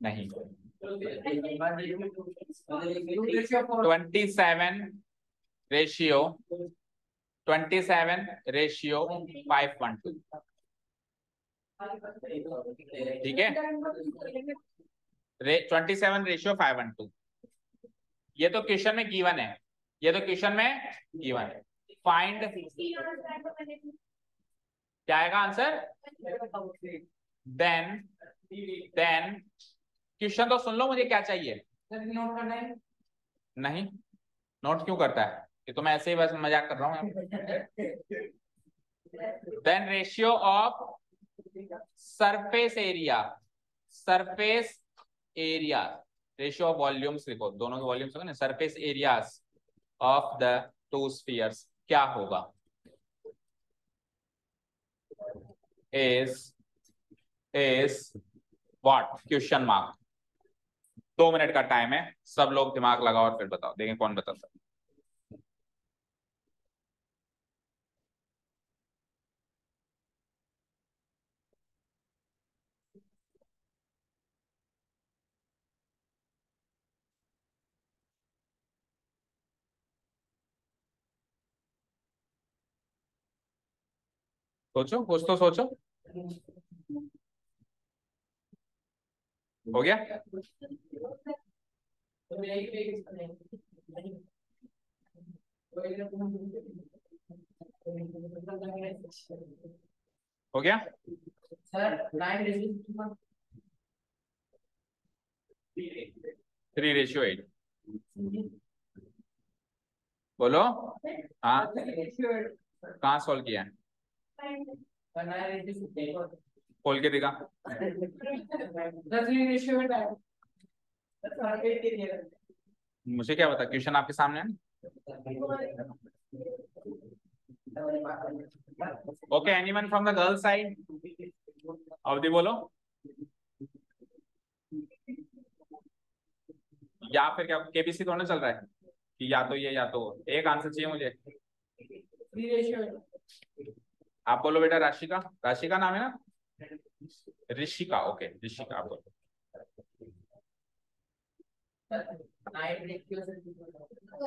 नहीं 27:512। ठीक है, 27:512। ये तो क्वेश्चन में गिवन है, ये तो क्वेश्चन में गिवन है। फाइंड, क्या आएगा आंसर, देन क्वेश्चन तो सुन लो, मुझे क्या चाहिए, नोट करना है। नहीं, नोट क्यों करता है, ये तो मैं ऐसे ही बस मजाक कर रहा हूँ। Then ratio of surface area ratio of volumes लिखो, दोनों के वॉल्यूम्स होगा ना, surface areas of the two spheres क्या होगा? Is what? Question mark. 2 minute का टाइम है, सब लोग दिमाग लगाओ और फिर बताओ, देखें कौन बता सकता। सोचो, कुछ तो सोचो। हो गया? हो गया? 3:8। बोलो। हाँ, कहाँ सॉल्व किया है? खोल के दिखा। मुझे क्या पता, क्वेश्चन आपके सामने है। Okay, anyone from the girl side? अवधि बोलो। या फिर क्या केबीसी थोड़ा चल रहा है कि या तो ये या तो एक आंसर चाहिए मुझे। आप बोलो बेटा। राशिका, राशिका नाम है ना? ऋषिका, ओके ऋषिका आप बोलो।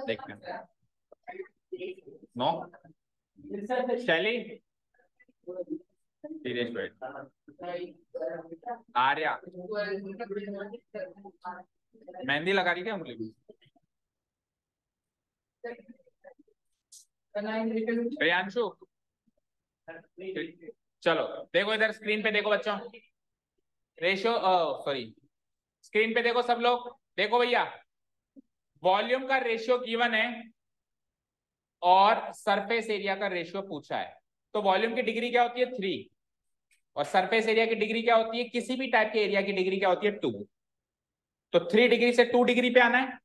देखते हैं। नो। शैली, आर्या, मेहंदी लगा रही क्या उंगली में? प्रियांशु, चलो देखो इधर स्क्रीन पे देखो बच्चों। रेशियो, सॉरी, स्क्रीन पे देखो सब लोग। देखो भैया, वॉल्यूम का रेशियो गिवन है और सरफेस एरिया का रेशियो पूछा है। तो वॉल्यूम की डिग्री क्या होती है? 3, और सरफेस एरिया की डिग्री क्या होती है? किसी भी टाइप के एरिया की डिग्री क्या होती है? 2। तो 3 डिग्री से 2 डिग्री पे आना है।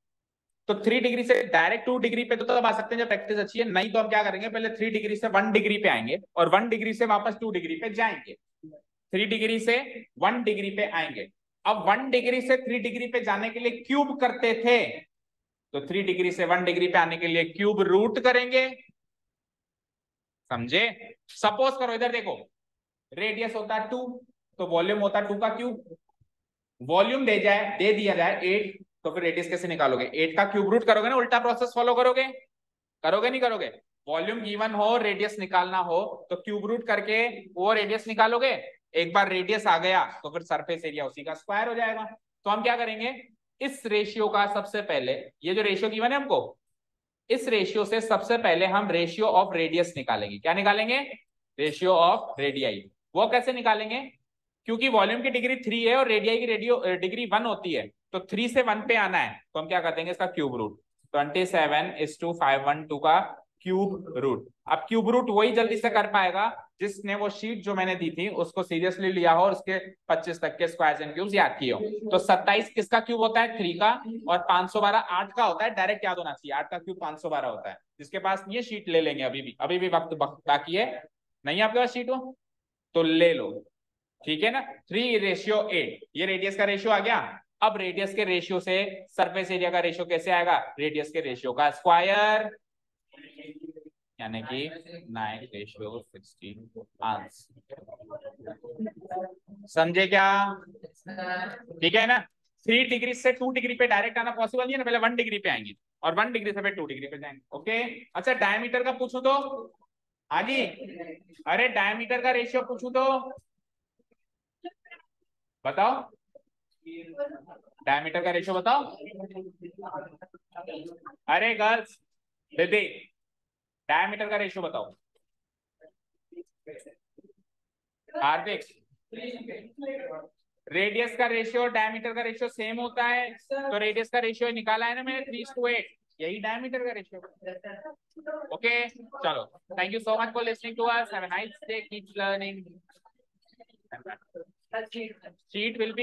तो 3 डिग्री से डायरेक्ट 2 डिग्री पे तो तब आ सकते हैं जब प्रैक्टिस अच्छी है, नहीं तो हम क्या करेंगे, पहले 3 डिग्री से 1 डिग्री पे आएंगे और 1 डिग्री से वापस 2 डिग्री पे जाएंगे। 3 डिग्री से 1 डिग्री पे आएंगे। अब 1 डिग्री से 3 डिग्री पे जाने के लिए क्यूब करते थे, तो 3 डिग्री से 1 डिग्री पे आने के लिए क्यूब रूट करेंगे। समझे? सपोज करो इधर देखो, रेडियस होता है 2, तो वॉल्यूम होता है 2 का क्यूब। वॉल्यूम दे दिया जाए 8, तो फिर रेडियस कैसे निकालोगे? 8 का क्यूब रूट करोगे ना, उल्टा प्रोसेस फॉलो करोगे? करोगे नहीं करोगे? वॉल्यूम गिवन हो, रेडियस निकालना हो, तो क्यूब रूट करके वो रेडियस निकालोगे। एक बार रेडियस आ गया तो फिर सरफेस एरिया उसी का स्क्वायर हो जाएगा। तो हम क्या करेंगे, इस रेशियो का सबसे पहले, ये जो रेशियो गिवन है हमको, इस रेशियो से सबसे पहले हम रेशियो ऑफ रेडियस निकालेंगे। क्या निकालेंगे? Ratio of radii. वो कैसे निकालेंगे? क्योंकि वॉल्यूम की डिग्री 3 है और रेडियाई की डिग्री 1 होती है, तो 3 से 1 पे आना है, तो हम क्या कर देंगे, इसका क्यूब रूट। 27:512 का क्यूब रूट। अब क्यूब रूट वही जल्दी से कर पाएगा जिसने वो शीट जो मैंने दी थी उसको सीरियसली लिया हो और उसके 25 तक के स्क्वायर्स एंड क्यूब्स याद किए हो। तो 27 किसका क्यूब होता है? 3 का। और 512 8 का होता है, डायरेक्ट याद होना चाहिए। 8 का क्यूब 512 होता है। जिसके पास ये शीट ले लेंगे, अभी भी वक्त बाकी है। नहीं आपके पास शीट हो तो ले लो, ठीक है ना? 3:8, ये रेडियस का रेशियो आ गया। अब रेडियस के रेशियो से सरफेस एरिया का रेशियो कैसे आएगा? रेडियस के रेशियो का स्क्वायर, यानी कि 9:16 आंसर। समझे क्या? ठीक है ना? 3 डिग्री से 2 डिग्री पे डायरेक्ट आना पॉसिबल नहीं है ना, पहले 1 डिग्री पे आएंगे और 1 डिग्री से फिर 2 डिग्री पे जाएंगे। ओके, अच्छा डायमीटर का पूछूं तो? हाँ जी, अरे डायमीटर का रेशियो पूछूं तो बताओ। डायमीटर का रेशियो बताओ। अरे गर्ल्स, दीदी, डायमीटर का रेशियो बताओ। हार्दिक, रेडियस का रेशियो डायमीटर का रेशियो सेम होता है, तो रेडियस का रेशियो निकाला है ना मैंने, 3:8, यही डायमीटर का रेशियो। ओके, चलो, thank you so much for listening to us, have a nice day, keep learning. Sheet will B